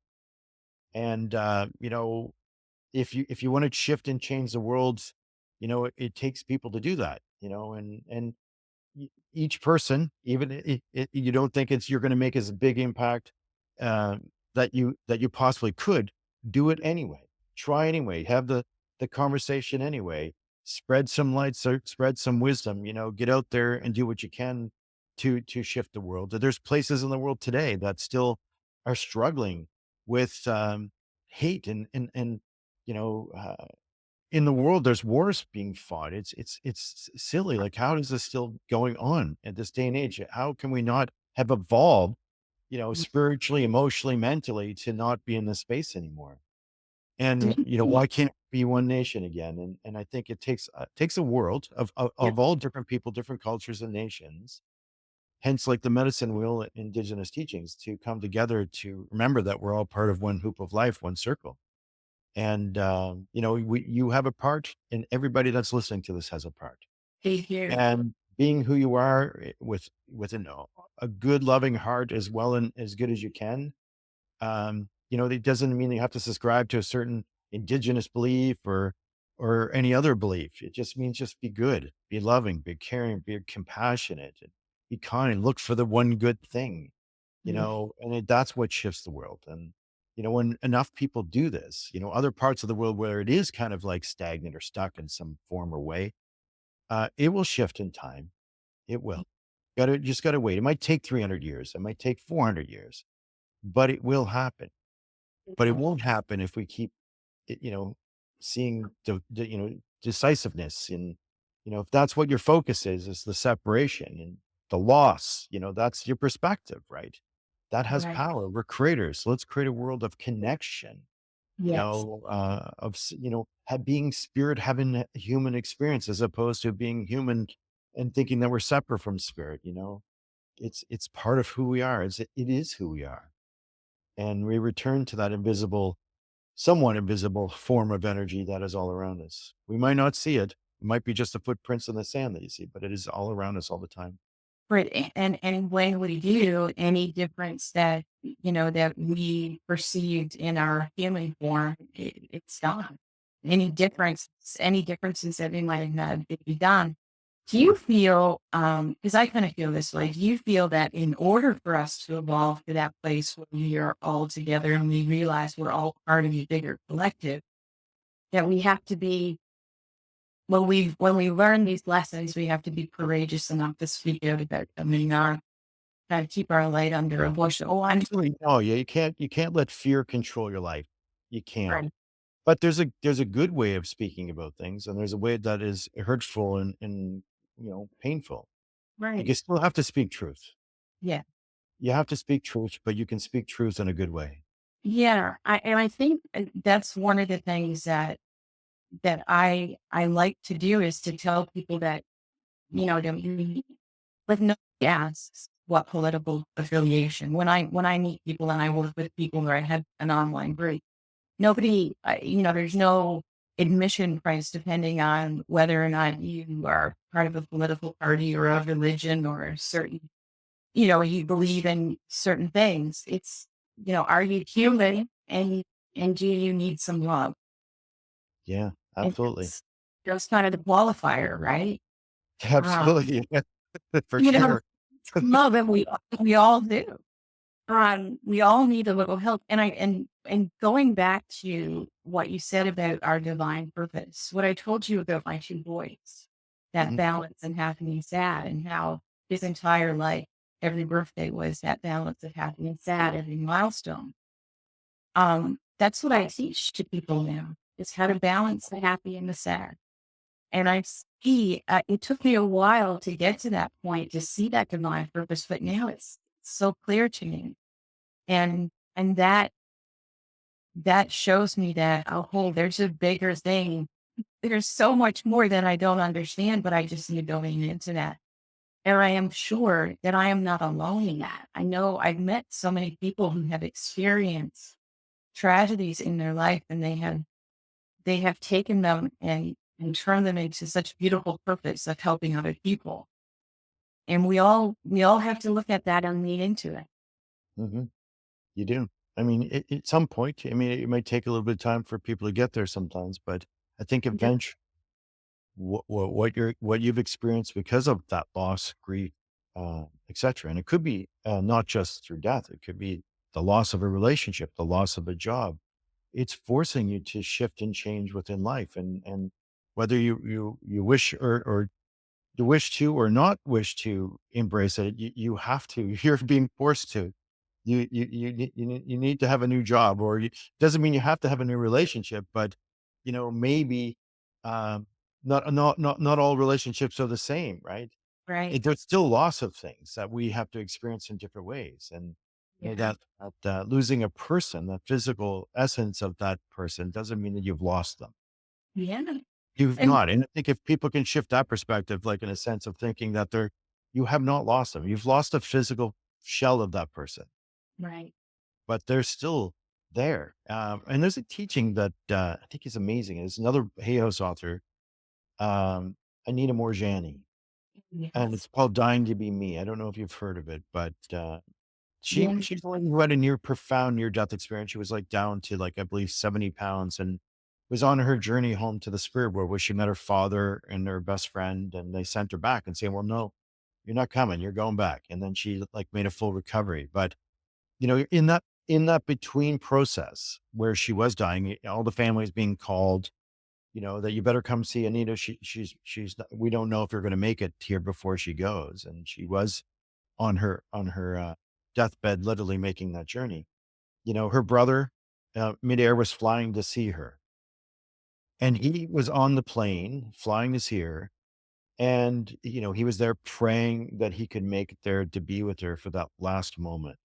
And, if you want to shift and change the world, it takes people to do that, and each person, even you don't think you're going to make as big impact, uh, that you possibly could do it anyway. Try anyway. Have the conversation anyway. Spread some light, spread some wisdom. Get out there and do what you can to shift the world. There's places in the world today that still are struggling with, hate and you know in the world, there's wars being fought. It's silly. Like, how is this still going on at this day and age? How can we not have evolved, spiritually, emotionally, mentally, to not be in this space anymore? And why can't we be one nation again? And I think it takes a world yeah, of all different people, different cultures and nations. Hence, like the medicine wheel and indigenous teachings to come together to remember that we're all part of one hoop of life, one circle. And, you have a part, and everybody that's listening to this has a part. thank you. And being who you are a good, loving heart as well and as good as you can, it doesn't mean you have to subscribe to a certain indigenous belief or any other belief. It just means just be good, be loving, be caring, be compassionate, and be kind. Look for the one good thing, Yeah, that's what shifts the world. And, when enough people do this, other parts of the world where it is kind of like stagnant or stuck in some form or way, it will shift in time. It will. Gotta wait. It might take 300 years. It might take 400 years, but it will happen. But it won't happen if we keep, it, seeing decisiveness. And, if that's what your focus is the separation and the loss, that's your perspective, right? That has right. power. We're creators. Let's create a world of connection, Yes. being spirit, having a human experience as opposed to being human and thinking that we're separate from spirit. It's part of who we are. It is who we are. And we return to that invisible, somewhat invisible form of energy that is all around us. We might not see it. It might be just the footprints in the sand that you see, but it is all around us all the time. Right. And when we do, any difference that, that we perceived in our human form, it's gone. Any differences that we might have be done. Do you feel, because I kind of feel this way, do you feel that in order for us to evolve to that place where we are all together and we realize we're all part of a bigger collective, that we have to be, when we learn these lessons, we have to be courageous enough to speak out about them and not kind of keep our light under a bushel. Oh, I'm Absolutely. Oh, yeah, you can't let fear control your life. You can't. sorry. But there's a good way of speaking about things, and there's a way that is hurtful and painful. Right. You still have to speak truth. Yeah. You have to speak truth, but you can speak truth in a good way. Yeah. I think that's one of the things that I like to do is to tell people that, that with no asks what political affiliation. When I meet people and I work with people where I have an online group, nobody, there's no admission price depending on whether or not you are part of a political party or a religion or a certain, you believe in certain things. It's, are you human and do you need some love? Yeah, And absolutely. that's kind of the qualifier, right? Um, Absolutely. Yeah, for you know, sure. love and we all do. We all need a little help. And going back to what you said about our divine purpose, what I told you about my two boys, that Mhm. balance and happy and sad, and how his entire life, every birthday was that balance of happy and sad, every milestone. That's what I teach to people now is how to balance the happy and the sad. And I see, it took me a while to get to that point to see that divine purpose, but now it's so clear to me. And that shows me that, oh, there's a bigger thing. There's so much more that I don't understand, but I just need going into that. And I am sure that I am not alone in that. I know I've met so many people who have experienced tragedies in their life and they have taken them and turned them into such beautiful purpose of helping other people. And we all have to look at that and lean into it. Mhm. You do. I mean, at some point, I mean, it might take a little bit of time for people to get there sometimes, but I think Yep. eventually what you've experienced because of that loss, grief, etc. And it could be not just through death. It could be the loss of a relationship, the loss of a job. It's forcing you to shift and change within life, and whether you wish or you wish to or not wish to embrace it, you have to. You're being forced to. You need to have a new job, or doesn't mean you have to have a new relationship, but maybe um, not all relationships are the same, right? Right. There's still loss of things that we have to experience in different ways, and Yeah. that losing a person, the physical essence of that person, doesn't mean that you've lost them. Yeah. You've And not, and I think if people can shift that perspective, like in a sense of thinking that you have not lost them. You've lost a physical shell of that person, right. but they're still there. And there's a teaching that I think is amazing. There's another Hay House author, um, Anita Morjani, and Yes. it's called "Dying to Be Me." I don't know if you've heard of it, but Yeah. she's the one who had a profound near death experience. She was like down to like I believe 70 pounds, and was on her journey home to the spirit world where she met her father and her best friend, and they sent her back and saying, "Well, no, you're not coming. You're going back." And then she like made a full recovery, but in that between process where she was dying, all the families being called, that you better come see Anita. She's not, we don't know if you're going to make it here before she goes. And she was on her deathbed, literally making that journey. Her brother, midair was flying to see her, and he was on the plane flying to see her. And, he was there praying that he could make it there to be with her for that last moment.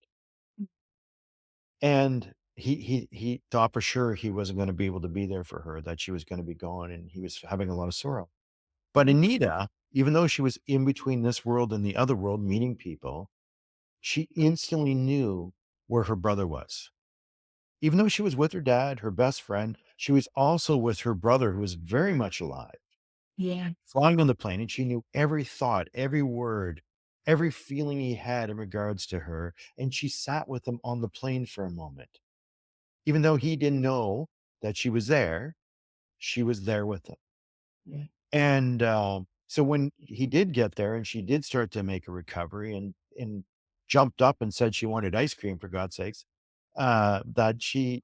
And he thought for sure he wasn't gonna be able to be there for her, that she was gonna be gone, and he was having a lot of sorrow. But Anita, even though she was in between this world and the other world, meeting people, she instantly knew where her brother was. Even though she was with her dad, her best friend, she was also with her brother who was very much alive, Yeah. flying on the plane, and she knew every thought, every word, every feeling he had in regards to her. And she sat with him on the plane for a moment. Even though he didn't know that she was there with him. Yeah. And so when he did get there and she did start to make a recovery and jumped up and said she wanted ice cream for God's sakes, that she,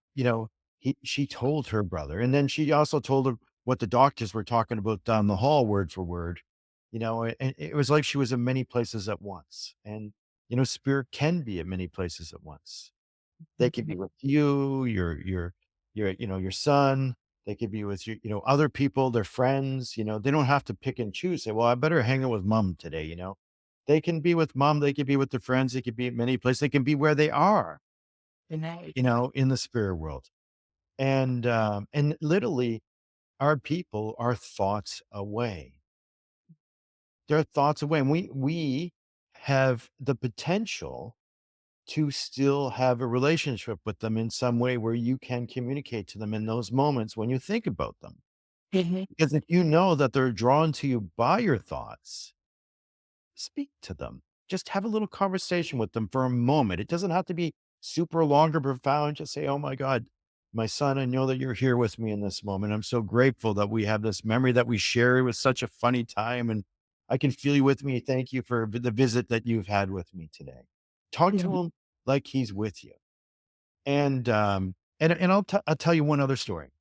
she told her brother, and then she also told him what the doctors were talking about down the hall, word for word. And it was like she was in many places at once, and spirit can be at many places at once. They could be with you, your son. They could be with other people, their friends. They don't have to pick and choose. Say, well, I better hang out with mom today. They can be with mom. They could be with their friends. They could be at many places. They can be where they are, Good night. in the spirit world. And literally, our people are thoughts away. They're thoughts away, and we have the potential to still have a relationship with them in some way where you can communicate to them in those moments when you think about them. Mhm. Because if you know that they're drawn to you by your thoughts, speak to them. Just have a little conversation with them for a moment. It doesn't have to be super long or profound. Just say, "Oh my God, my son, I know that you're here with me in this moment. I'm so grateful that we have this memory that we share. It was such a funny time, and I can feel you with me. Thank you for the visit that you've had with me today." Talk Yeah. to him like he's with you. And I'll tell you one other story,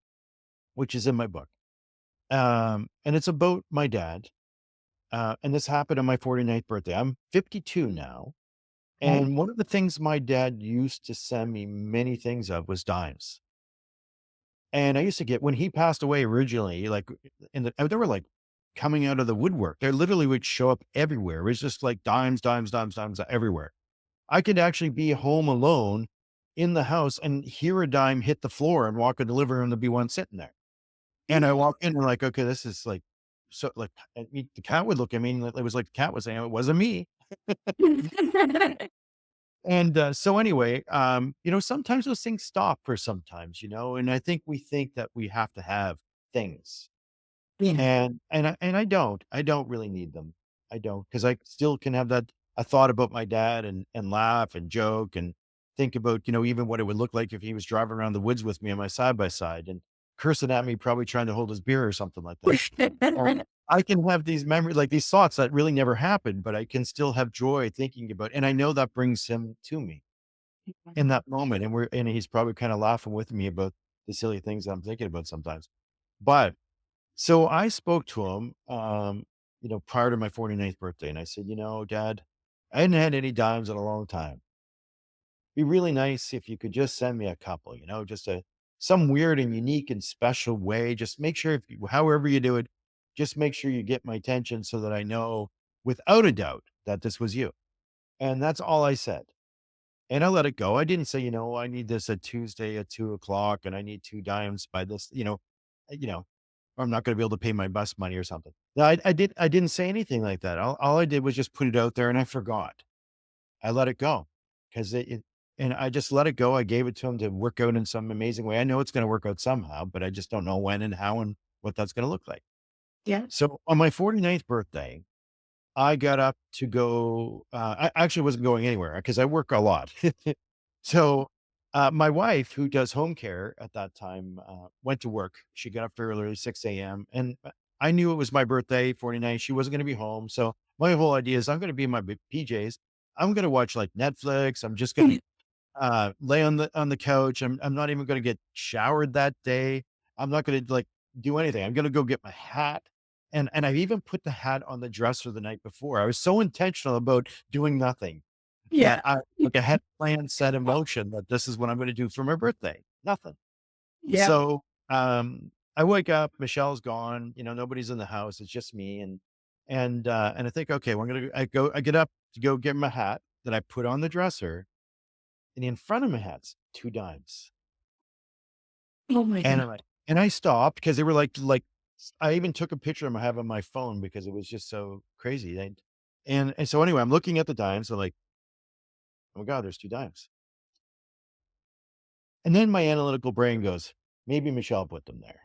which is in my book. And it's about my dad. And this happened on my 49th birthday. I'm 52 now. Right. And one of the things my dad used to send me many things of was dimes. And I used to get when he passed away originally, like they were like coming out of the woodwork. They literally would show up everywhere. It was just like dimes, dimes, dimes, dimes everywhere. I could actually be home alone in the house and hear a dime hit the floor and walk in the living room, to be one sitting there. And I walk in and like, okay, this is like, so like, the cat would look at me and it was like the cat was saying it wasn't me. And so anyway, sometimes those things stop for sometimes, and I think we think that we have to have things. Yeah. And I don't really need them. I don't, because I still can have that a thought about my dad and laugh and joke and think about, even what it would look like if he was driving around the woods with me on my side by side and cursing at me, probably trying to hold his beer or something like that. I can have these memories, like these thoughts that really never happened, but I can still have joy thinking about, and I know that brings him to me in that moment. And he's probably kind of laughing with me about the silly things that I'm thinking about sometimes. But so I spoke to him, prior to my 49th birthday, and I said, Dad, I hadn't had any dimes in a long time. Be really nice if you could just send me a couple, just some weird and unique and special way. Just make sure, however you do it, just make sure you get my attention so that I know without a doubt that this was you. And that's all I said. And I let it go. I didn't say, I need this at Tuesday at 2 o'clock and I need two dimes by this, or I'm not going to be able to pay my bus money or something. No, I didn't say anything like that. All I did was just put it out there and I forgot. I let it go because and I just let it go. I gave it to him to work out in some amazing way. I know it's going to work out somehow, but I just don't know when and how and what that's going to look like. Yeah. So on my 49th birthday, I got up to go, I actually wasn't going anywhere because I work a lot. So, my wife, who does home care at that time, went to work. She got up very early, 6 a.m. And I knew it was my birthday, 49. She wasn't going to be home. So my whole idea is I'm going to be in my PJs. I'm going to watch like Netflix. I'm just going to lay on the couch. I'm not even gonna get showered that day. I'm not gonna, like, do anything. I'm gonna go get my hat, and I've even put the hat on the dresser the night before. I was so intentional about doing nothing that Yeah. I had planned set in motion that this is what I'm gonna do for my birthday. Nothing. Yeah. So, I wake up, Michelle's gone, nobody's in the house, it's just me, and I think, "Okay, well, I get up to go get my hat that I put on the dresser, and in front of my hat's 2 dimes. Oh my And god. I'm like and I stopped because they were I even took a picture of 'em I have on my phone because it was just so crazy. And so anyway, I'm looking at the dimes. I'm like, Oh my God, there's 2 dimes. And then my analytical brain goes, maybe Michelle put them there.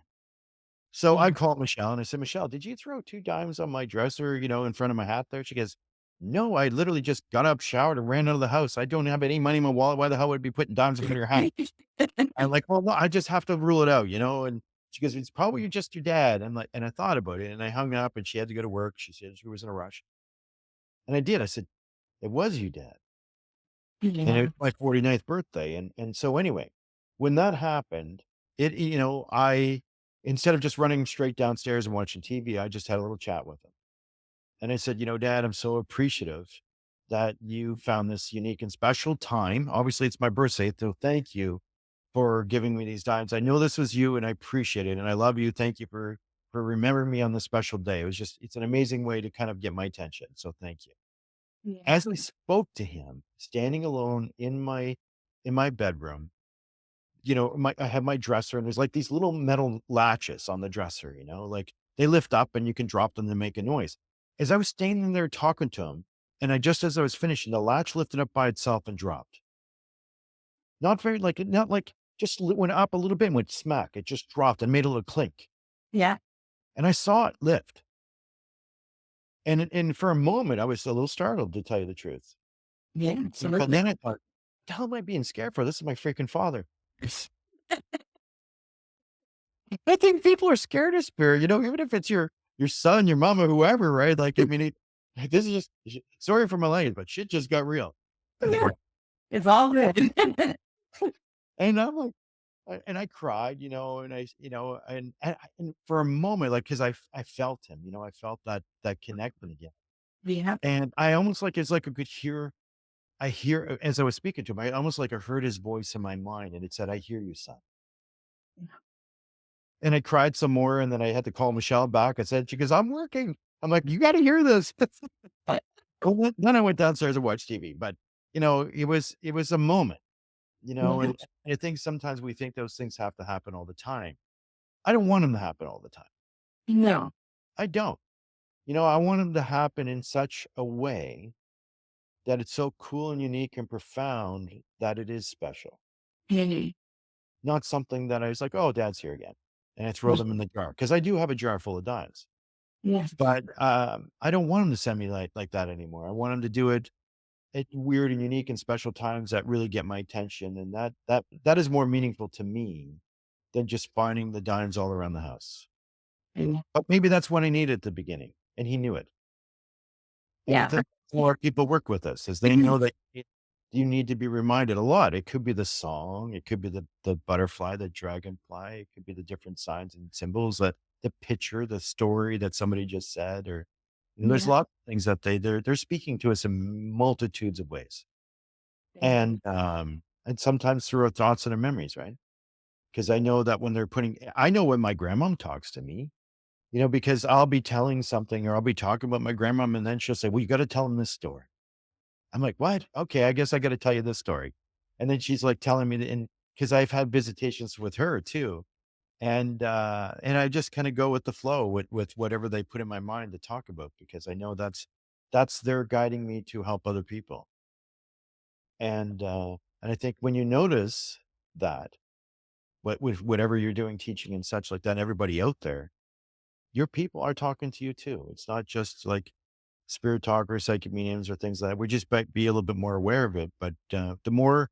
So I Yeah. called Michelle and I said, Michelle, did you throw 2 dimes on my dresser, in front of my hat there? She goes, no, I literally just got up, showered, and ran out of the house. I don't have any money in my wallet. Why the hell would I be putting dimes in your hat? I'm like, well, no, I just have to rule it out. And she goes, it's probably just your dad. I'm like, and I thought about it and I hung up and she had to go to work. She said she was in a rush. And I did. I said, it was you, dad. And it Yeah. was my 49th birthday. And so anyway, when that happened, I instead of just running straight downstairs and watching TV, I just had a little chat with him. And I said, Dad, I'm so appreciative that you found this unique and special time. Obviously, it's my birthday, so thank you for giving me these dimes. I know this was you and I appreciate it. And I love you. Thank you for remembering me on this special day. It's an amazing way to kind of get my attention. So thank you. Yeah. As I spoke to him, standing alone in my bedroom, I have my dresser and there's like these little metal latches on the dresser, like they lift up and you can drop them to make a noise. As I was standing there talking to him, and just as I was finishing, the latch lifted up by itself and dropped. Not like just went up a little bit and went smack. It just dropped and made a little clink. Yeah. And I saw it lift. And for a moment, I was a little startled, to tell you the truth. Yeah. But Absolutely. then I thought, the hell am I being scared for? This is my freaking father. I think people are scared of spirit, even if it's your son, your mom, or whoever, right? Like, I mean, this is just sorry for my language, but shit just got real. Yeah. It's all good. And I'm like, and I cried, and and for a moment, like, because I felt him, I felt that connection again, Yeah. and I almost like it's like I could hear, as I was speaking to him, I almost like I heard his voice in my mind, and it said, "I hear you, son." And I cried some more, and then I had to call Michelle back. I said, she goes, "I'm working." I'm like, "You got to hear this." But Then I went downstairs and watched TV, but, it was a moment, yeah. and I think sometimes we think those things have to happen all the time. I don't want them to happen all the time. No. I don't. I want them to happen in such a way that it's so cool and unique and profound that it is special. Mhm. Not something that I was like, "Oh, dad's here again." And I throw them in the jar, because I do have a jar full of dimes. Yeah. But, I don't want them to send me like that anymore. I want them to do it at weird and unique and special times that really get my attention, and that is more meaningful to me than just finding the dimes all around the house. Yeah. But maybe that's what I needed at the beginning, and he knew it. And I Yeah. think more people work with us, as they know that you need to be reminded a lot. It could be the song, it could be the butterfly, the dragonfly, it could be the different signs and symbols, that the picture, the story that somebody just said, or there's Yeah. lots of things that they're speaking to us in multitudes of ways. And sometimes through our thoughts and our memories, right? Because I know that when I know when my grandmom talks to me, because I'll be telling something or I'll be talking about my grandmom, and then she'll say, "Well, you got to tell them this story." I'm like, "What? Okay, I guess I got to tell you this story." And then she's like telling me, and because I've had visitations with her too. And I just kind of go with the flow with whatever they put in my mind to talk about, because I know that's their guiding me to help other people. And I think when you notice that, with whatever you're doing, teaching and such like that, and everybody out there, your people are talking to you too. It's not just like spirit talk or psychic mediums or things like that. We just be a little bit more aware of it. But the more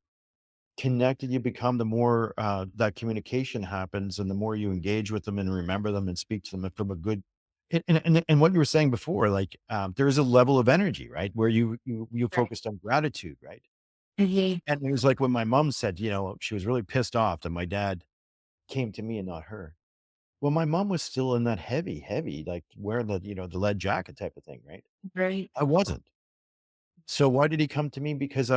connected you become, the more that communication happens, and the more you engage with them and remember them and speak to them from a good. And what you were saying before, like, there is a level of energy, right, where you Right. focused on gratitude, right? Mhm. And it was like when my mom said, she was really pissed off that my dad came to me and not her. Well, my mom was still in that heavy, like wearing the lead jacket type of thing, right? Right. I wasn't. So why did he come to me? Because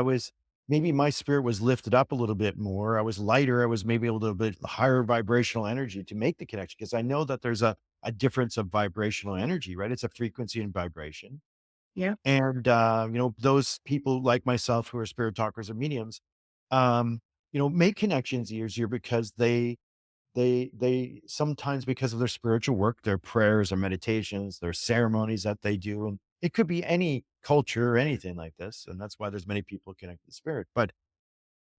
maybe my spirit was lifted up a little bit more. I was lighter. I was maybe a little bit higher vibrational energy to make the connection, because I know that there's a difference of vibrational energy, right? It's a frequency and vibration. Yeah. And, those people like myself who are spirit talkers or mediums, um, make connections easier, because they sometimes, because of their spiritual work, their prayers or meditations, their ceremonies that they do, It could be any culture or anything like this, and that's why there's many people connected to spirit. But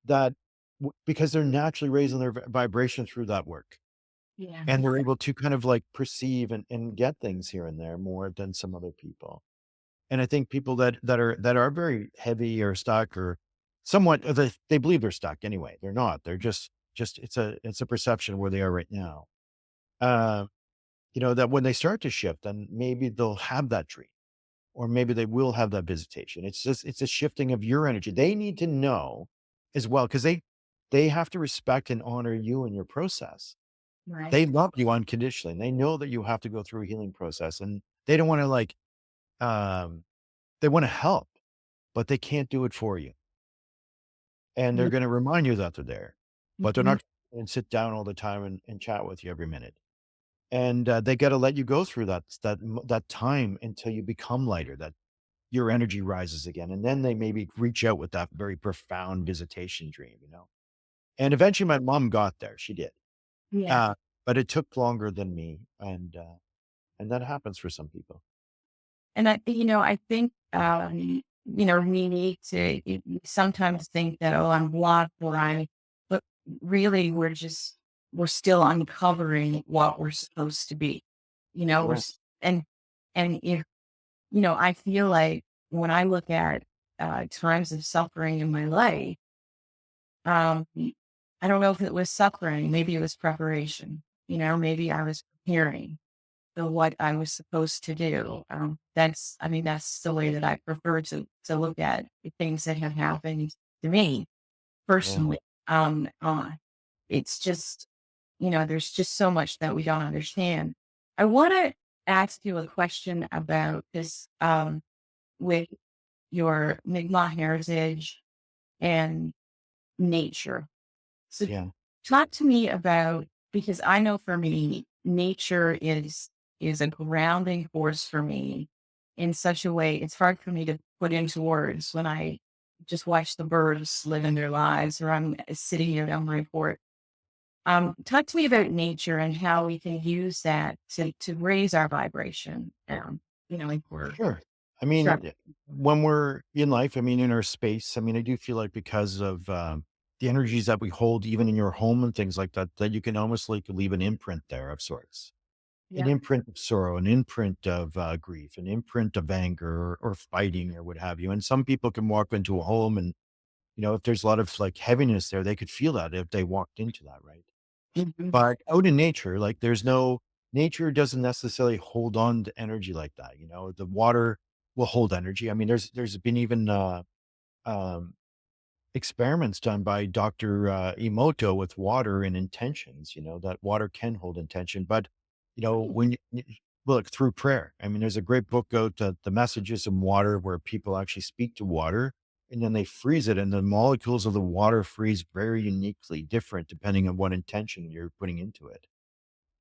that because they're naturally raising their vibration through that work, Yeah. and they're able to kind of like perceive and get things here and there more than some other people. And I think people that are very heavy or stuck or somewhat they believe they're stuck anyway. They're not. They're just it's a perception where they are right now. Uh, that when they start to shift, then maybe they'll have that dream or maybe they will have that visitation. It's a shifting of your energy. They need to know as well because they have to respect and honor you and your process. Right. They love you unconditionally. And they know that you have to go through a healing process, and they don't want to like um, they want to help, but they can't do it for you. And they're Yeah. going to remind you that they're there, but they're Mhm. not and sit down all the time and chat with you every minute. And they got to let you go through that time until you become lighter. That your energy rises again. And then they maybe reach out with that very profound visitation dream. And eventually my mom got there. She did. Yeah. Uh, but it took longer than me. And that happens for some people. And I think, we need to we sometimes think that, oh, I'm blocked or but really we're still uncovering what we're supposed to be. Yeah. And if, I feel like when I look at times of suffering in my life, um, I don't know if it was suffering, maybe it was preparation, maybe I was preparing the what I was supposed to do. I mean, that's the way that I prefer to look at the things that have happened to me Yeah. personally. It's just, there's just so much that we don't understand. I want to ask you a question about this with your Mi'kmaq heritage and nature. So Yeah. talk to me about, because I know for me, nature is a grounding force for me in such a way it's hard for me to put into words when I just watch the birds live in their lives or I'm sitting here on my porch. Talk to me about nature and how we can use that to raise our vibration. Like we're Sure. I mean, struck. when we're in life, I mean, in our space, I mean, I do feel like because of the energies that we hold, even in your home and things like that, that you can almost like leave an imprint there of sorts, an Yeah. imprint of sorrow, an imprint of grief, an imprint of anger or fighting or what have you. And some people can walk into a home and, if there's a lot of like heaviness there, they could feel that if they walked into that, right? Mhm. But out in nature, like nature doesn't necessarily hold on to energy like that. The water will hold energy. I mean, there's been even um, experiments done by Dr. Emoto with water and intentions. That water can hold intention, but when you look through prayer, I mean, there's a great book out, the messages in water, where people actually speak to water. And then they freeze it, and the molecules of the water freeze very uniquely different depending on what intention you're putting into it.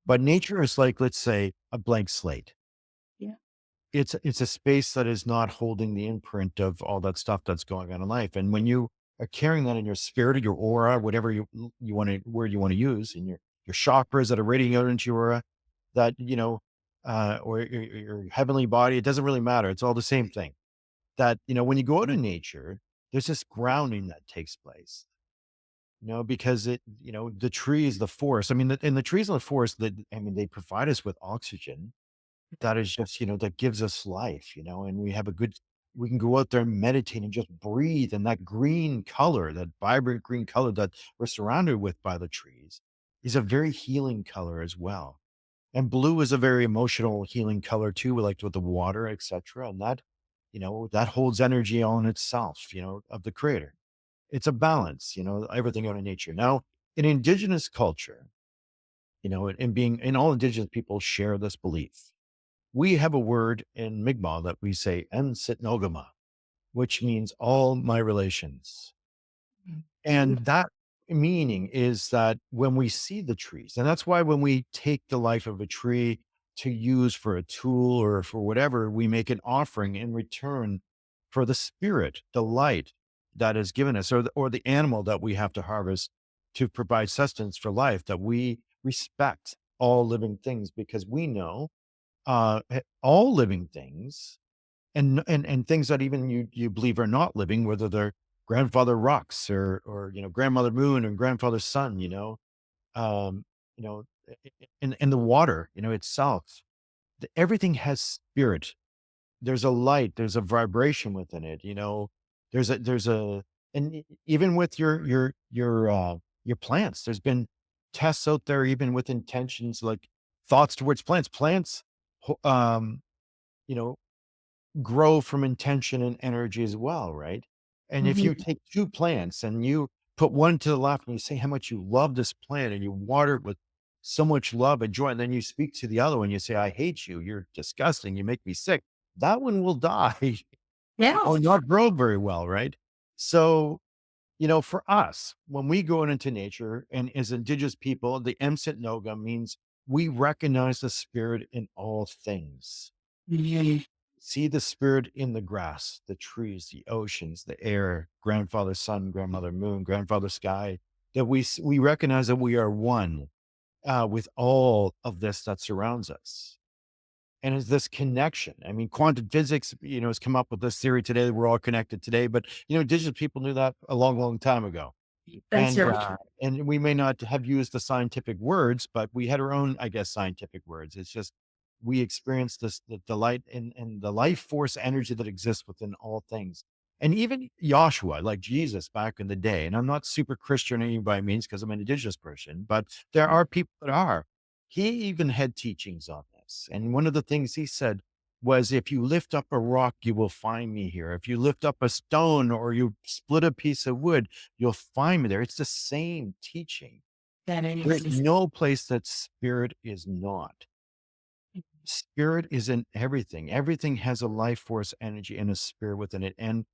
But nature is like, let's say, a blank slate. Yeah. It's a space that is not holding the imprint of all that stuff that's going on in life. And when you are carrying that in your spirit or your aura, whatever you want to word you want to use, in your chakras that are radiating out into your aura, that or your heavenly body, it doesn't really matter. It's all the same thing. That when you go out in nature, there's this grounding that takes place. Because the trees, the forest. I mean, and the trees and the forest, that I mean, they provide us with oxygen that is just, that gives us life, and we can go out there and meditate and just breathe. And that green color, that vibrant green color that we're surrounded with by the trees is a very healing color as well. And blue is a very emotional healing color too, like with the water, etc. And that holds energy on itself, of the creator. It's a balance, everything out in nature. Now, in indigenous culture, and being and all indigenous people share this belief. We have a word in Mi'kmaq that we say "Ensitnogama," which means all my relations. Yeah. And that meaning is that when we see the trees, and that's why when we take the life of a tree to use for a tool or for whatever, we make an offering in return for the spirit, the light that is given us, or the animal that we have to harvest to provide sustenance for life, that we respect all living things because we know all living things and things that even you believe are not living, whether they're grandfather rocks or grandmother moon and grandfather sun, um, you know, in the water, itself. Everything has spirit. There's a light, there's a vibration within it, there's a and even with your plants, there's been tests out there, even with intentions like thoughts towards plants. Plants, ho- um, you know, grow from intention and energy as well, right? And if you Mhm. take two plants and you put one to the left and you say how much you love this plant and you water it with so much love and joy, and then you speak to the other one, you say, I hate you, you're disgusting, you make me sick. That one will die Yeah. or not grow very well, right? So, for us, when we go into nature and as indigenous people, the Msit Noga means we recognize the spirit in all things. Mhm. See the spirit in the grass, the trees, the oceans, the air, grandfather sun, grandmother moon, grandfather sky, that we recognize that we are one with all of this that surrounds us. And is this connection? I mean, quantum physics, has come up with this theory today that we're all connected today, but indigenous people knew that a long, long time ago. That's And, your and we may not have used the scientific words, but we had our own, I guess, scientific words. It's just we experienced the delight and the life force energy that exists within all things. And even Joshua, like Jesus back in the day, and I'm not super Christian any by means because I'm an indigenous person, but there are people that are. He even had teachings on this. And one of the things he said was, if you lift up a rock, you will find me here. If you lift up a stone or you split a piece of wood, you'll find me there. It's the same teaching. that There's is. no place that spirit is not. Spirit is in everything. Everything has a life force energy and a spirit within it. And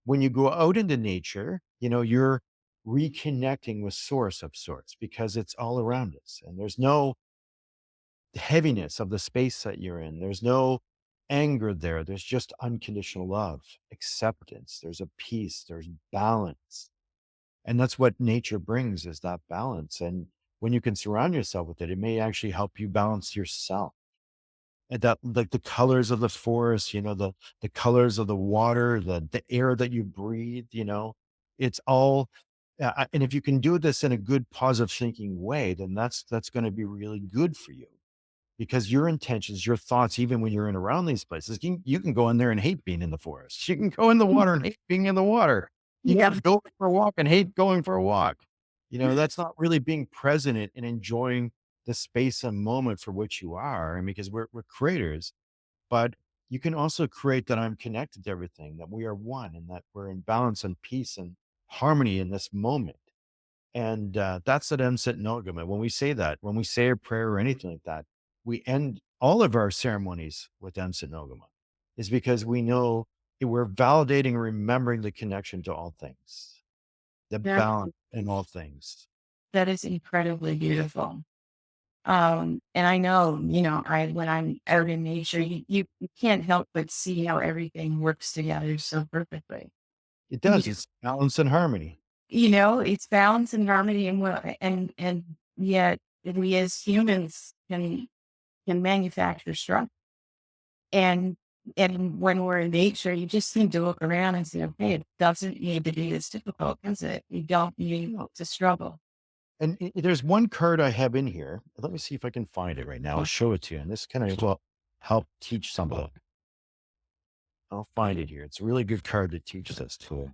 when you go out into nature, you're reconnecting with source of sorts because it's all around us. And there's no heaviness of the space that you're in. There's no anger there. There's just unconditional love, acceptance. There's a peace. There's balance. And that's what nature brings, is that balance. And when you can surround yourself with it, it may actually help you balance yourself. And that, like the colors of the forest, the colors of the water, the air that you breathe, it's all. And if you can do this in a good, positive thinking way, then that's going to be really good for you because your intentions, your thoughts, even when you're in around these places, you can go in there and hate being in the forest. You can go in the water and hate being in the water. You Yeah. can go for a walk and hate going for a walk. That's not really being present and enjoying the space and moment for which you are. And because we're creators, but you can also create that I'm connected to everything, that we are one, and that we're in balance and peace and harmony in this moment. And that's at Sit Nogama. When we say that, when we say a prayer or anything like that, we end all of our ceremonies with Sit Nogama, is because we know that we're validating and remembering the connection to all things, the That balance in all things. that is incredibly beautiful. And I know, I when I'm out in nature, you can't help but see how everything works together so perfectly. It You does. It's balance and harmony. it's balance and harmony, and yet we as humans can manufacture structure. And when we're in nature, you just need to look around and say, okay, it doesn't need to be this difficult, does it? You don't need to struggle. And there's one card I have in here. Let me see if I can find it right now. I'll show it to you. And this kind of will help teach somebody. I'll find it here. It's a really good card to teach this to.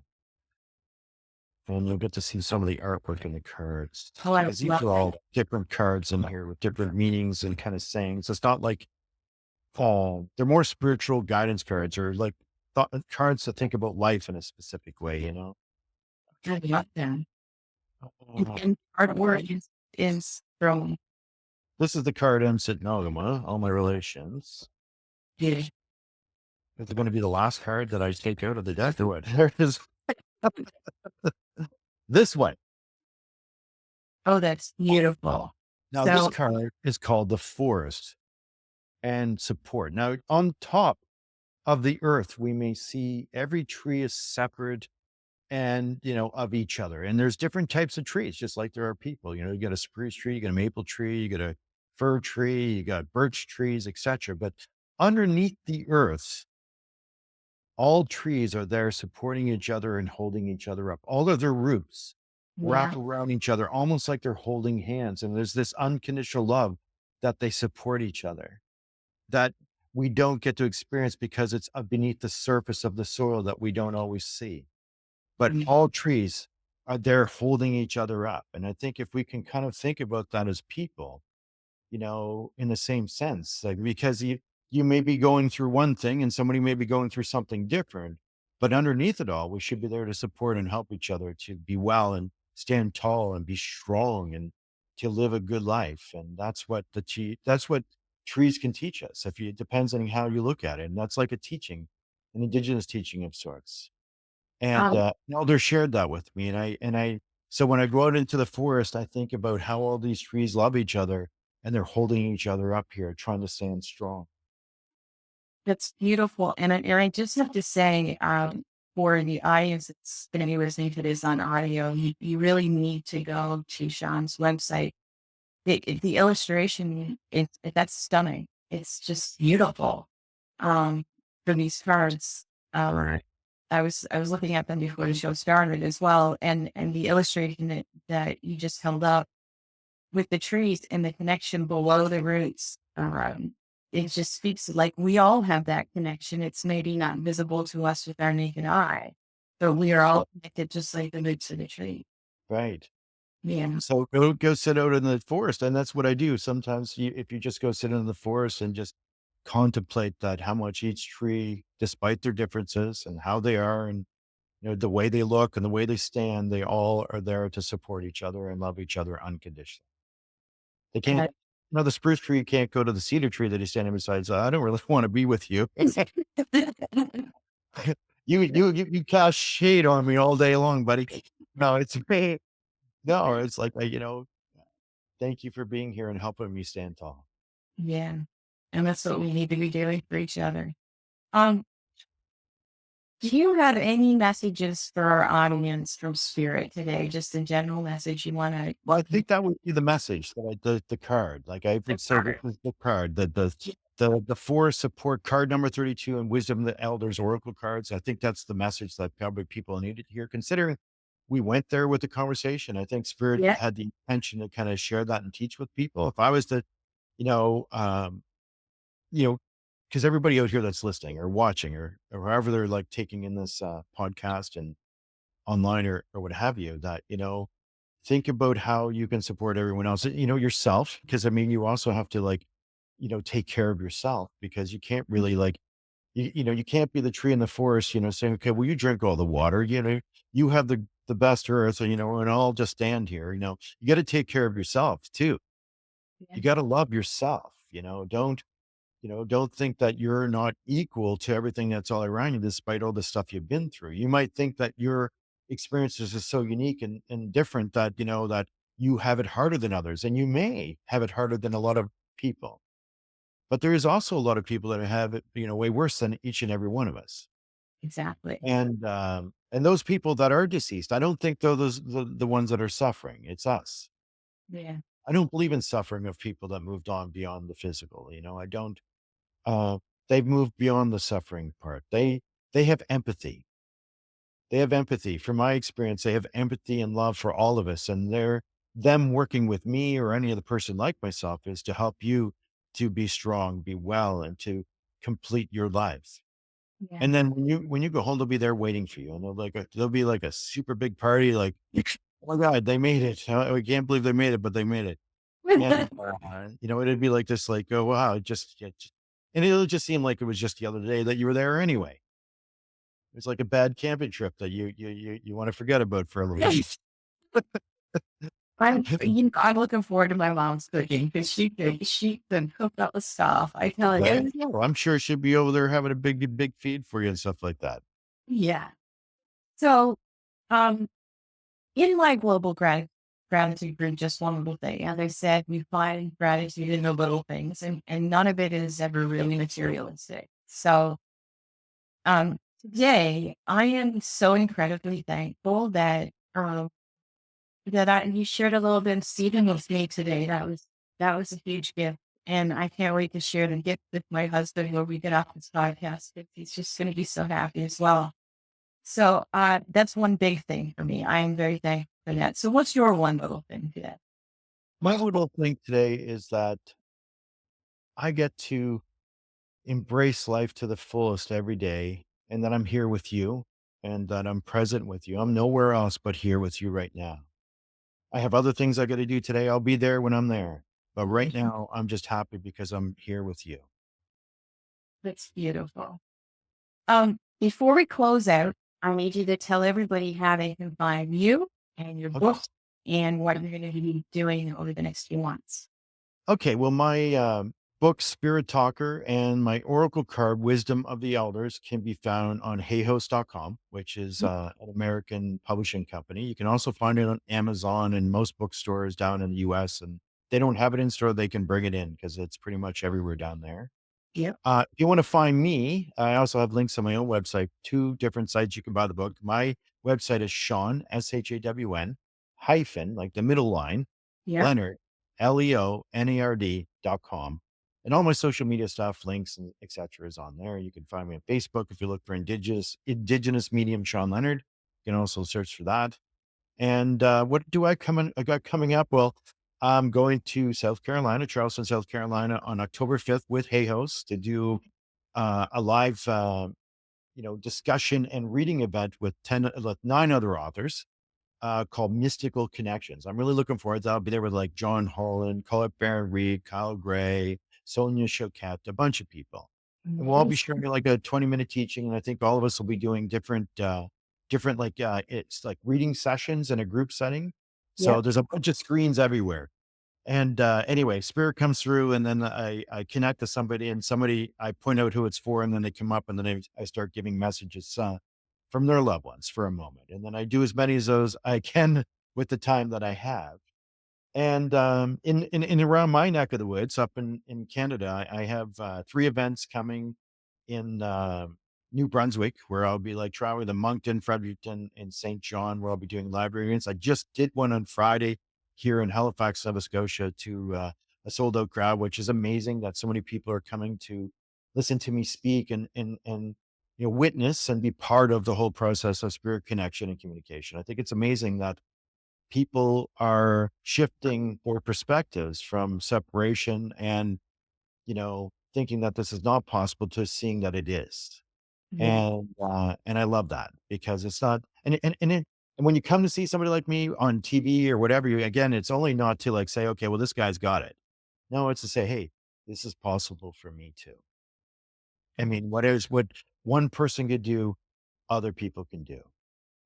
And you'll get to see some of the artwork in the cards. Oh, I Because these love are that. all different cards in here with different meanings and kind of sayings. It's not like they're more spiritual guidance cards or like cards to think about life in a specific way. I love that. Uh, And artwork is from This is the card I'm sitting on, all my relations. the Is it going to be the last card that I take out of the deck or what? There it is. This one. oh, that's beautiful. Now, this So card is called the forest and support. Now, on top of the earth, we may see every tree is separate and, of each other. And there's different types of trees, just like there are people. You got a spruce tree, you got a maple tree, you got a fir tree, you got birch trees, etc. But underneath the earth, All trees are there supporting each other and holding each other up. All of their roots wrap Yeah. around each other, almost like they're holding hands. And there's this unconditional love that they support each other that we don't get to experience because it's beneath the surface of the soil that we don't always see. But Mm. all trees are there holding each other up. And I think if we can kind of think about that as people, in the same sense, like because you may be going through one thing and somebody may be going through something different, but underneath it all, we should be there to support and help each other to be well and stand tall and be strong and to live a good life. And that's what trees can teach us. If you it depends on how you look at it. And that's like a teaching, an indigenous teaching of sorts. And, Um, an elder shared that with me, so when I go out into the forest, I think about how all these trees love each other, and they're holding each other up here, trying to stand strong. that's beautiful. And I just have to say, for the audience that's going to be listening to this on audio, you really need to go to Sean's website. The illustration, that's stunning. It's just beautiful. For these cards. Right. I was looking at them before the show started as well, and the illustration that you just held up with the trees and the connection below the roots. It just speaks like we all have that connection. It's maybe not visible to us with our naked eye, but we are all connected, just like the roots of the tree. Right. Yeah, So go sit out in the forest, and that's what I do. Sometimes if you just go sit in the forest and just contemplate that how much each tree, despite their differences and how they are and, the way they look and the way they stand, they all are there to support each other and love each other unconditionally. They can't and the spruce tree can't go to the cedar tree that he's standing beside, so I don't really wanna be with you. You cast shade on me all day long, buddy. No, it's great. No, it's like, thank you for being here and helping me stand tall. yeah, and that's what we need to be doing for each other. Um, Do you have any messages for our audience from Spirit today? Just a general message you want to Well, I think that would be the message that the card, like, I would say this impart? is the card, the 4 support card number 32 and Wisdom of the Elders Oracle cards. I think that's the message that probably people needed to hear, considering we went there with the conversation. I think Spirit Yeah, had the intention to kinda share that and teach with people. If I was to, you know, you know, because everybody out here that's listening or watching or however they're, like, taking in this, podcast and online or what have you, that, think about how you can support everyone else, yourself, because I mean, you also have to like, take care of yourself because you can't really like, you can't be the tree in the forest, saying, okay, well, you drink all the water, you have the best earth, and I'll just stand here. You got to take care of yourself too. yeah, You got to love yourself, don't think that you're not equal to everything that's all around you, despite all the stuff you've been through. You might think that your experiences are so unique and different that, that you have it harder than others. And you may have it harder than a lot of people. But there is also a lot of people that have it, way worse than each and every one of us. exactly. And those people that are deceased, I don't think they're the ones that are suffering. It's us. Yeah, I don't believe in suffering of people that moved on beyond the physical. I don't. Uh, they've moved beyond the suffering part. They have empathy. They have empathy. From my experience, they have empathy and love for all of us, and them working with me or any other person like myself is to help you to be strong, be well, and to complete your life. yeah. And then when you go home, they'll be there waiting for you, and there'll be like a super big party, like, oh my god, they made it! We can't believe they made it, but they made it. And, it'd be like this, like, "Oh, wow, and it'll just seem like it was just the other day that you were there anyway. It's like a bad camping trip that you wanna forget about for a little bit. Yes. I'm looking forward to my mom's cooking because she can cook up the stuff. I tell Right? you, Yeah, well, I'm sure she'll be over there having a big feed for you and stuff like that. yeah. So, um, in my global gratitude group, just one little thing, as I said, we find gratitude in the little things, and none of it is ever really materialistic. So, today I am so incredibly thankful that you shared a little bit of Stephen with me today. That was a huge gift. And I can't wait to share the gift with my husband when we get off this podcast. He's just going to be so happy as well. So that's one big thing for me. I am very thankful for that. So what's your one little thing today? My little thing today is that I get to embrace life to the fullest every day, and that I'm here with you, and that I'm present with you. I'm nowhere else but here with you right now. I have other things I got to do today. I'll be there when I'm there. But right now, I'm just happy because I'm here with you. That's beautiful. Before we close out, I need you to tell everybody how they can find you and your Okay. books and what you're going to be doing over the next few months. Okay. Well, my book, Spirit Talker, and my Oracle card, Wisdom of the Elders, can be found on heyhost.com, which is an American publishing company. You can also find it on Amazon and most bookstores down in the US. And they don't have it in store, they can bring it in because it's pretty much everywhere down there. Yep. If you want to find me, I also have links on my own website, two different sites you can buy the book. My website is Shawn, SHAWN, hyphen, like the middle line, Yep. Leonard, LEONARD.com. And all my social media stuff, links and et cetera, is on there. You can find me on Facebook if you look for Indigenous medium Shawn Leonard. You can also search for that. And what do I got coming up? Well, I'm going to South Carolina, Charleston, South Carolina, on October 5th with Hay Host to do a live, discussion and reading event with nine other authors called Mystical Connections. I'm really looking forward to that. I'll be there with like John Holland, Colette Baron Reed, Kyle Gray, Sonia Choquette, a bunch of people. And we'll all be Nice. sharing like a 20-minute teaching. And I think all of us will be doing different it's like reading sessions in a group setting. So Yep. there's a bunch of screens everywhere. And anyway, spirit comes through, and then I connect to somebody, and somebody I point out who it's for, and then they come up, and then I start giving messages from their loved ones for a moment, and then I do as many as those I can with the time that I have. And in around my neck of the woods, up in Canada, I have three events coming in New Brunswick, where I'll be like traveling to Moncton, Fredericton, and St. John, where I'll be doing library events. I just did one on Friday here in Halifax, Nova Scotia, to a sold out crowd, which is amazing that so many people are coming to listen to me speak and witness and be part of the whole process of spirit connection and communication. I think it's amazing that people are shifting their perspectives from separation and thinking that this is not possible to seeing that it is. Yeah. And I love that because it's not and when you come to see somebody like me on TV or whatever, again, it's only not to like say, okay, well, this guy's got it. No, it's to say, hey, this is possible for me too. I mean, what one person could do, other people can do.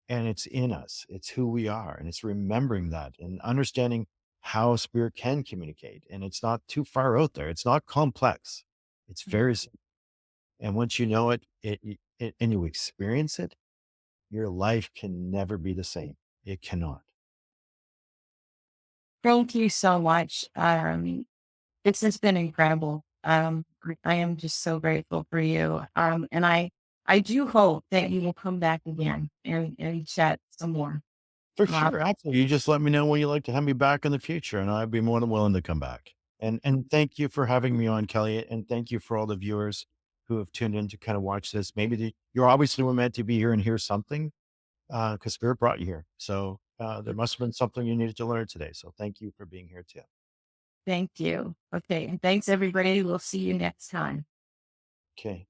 And it's in us. It's who we are. And it's remembering that and understanding how spirit can communicate. And it's not too far out there. It's not complex. It's very simple. And once you know it and you experience it, your life can never be the same. It cannot. Thank you so much. It's just been incredible. I am just so grateful for you. And I do hope that you will come back again and chat some more. For Uh, sure. Absolutely. You just let me know when you'd like to have me back in the future, and I'd be more than willing to come back. And thank you for having me on, Kelly. And thank you for all the viewers who have tuned in to kind of watch this. Maybe you're obviously were meant to be here and hear something because Spirit brought you here. So there must have been something you needed to learn today. So thank you for being here too. Thank you. Okay. And thanks everybody. We'll see you next time. Okay.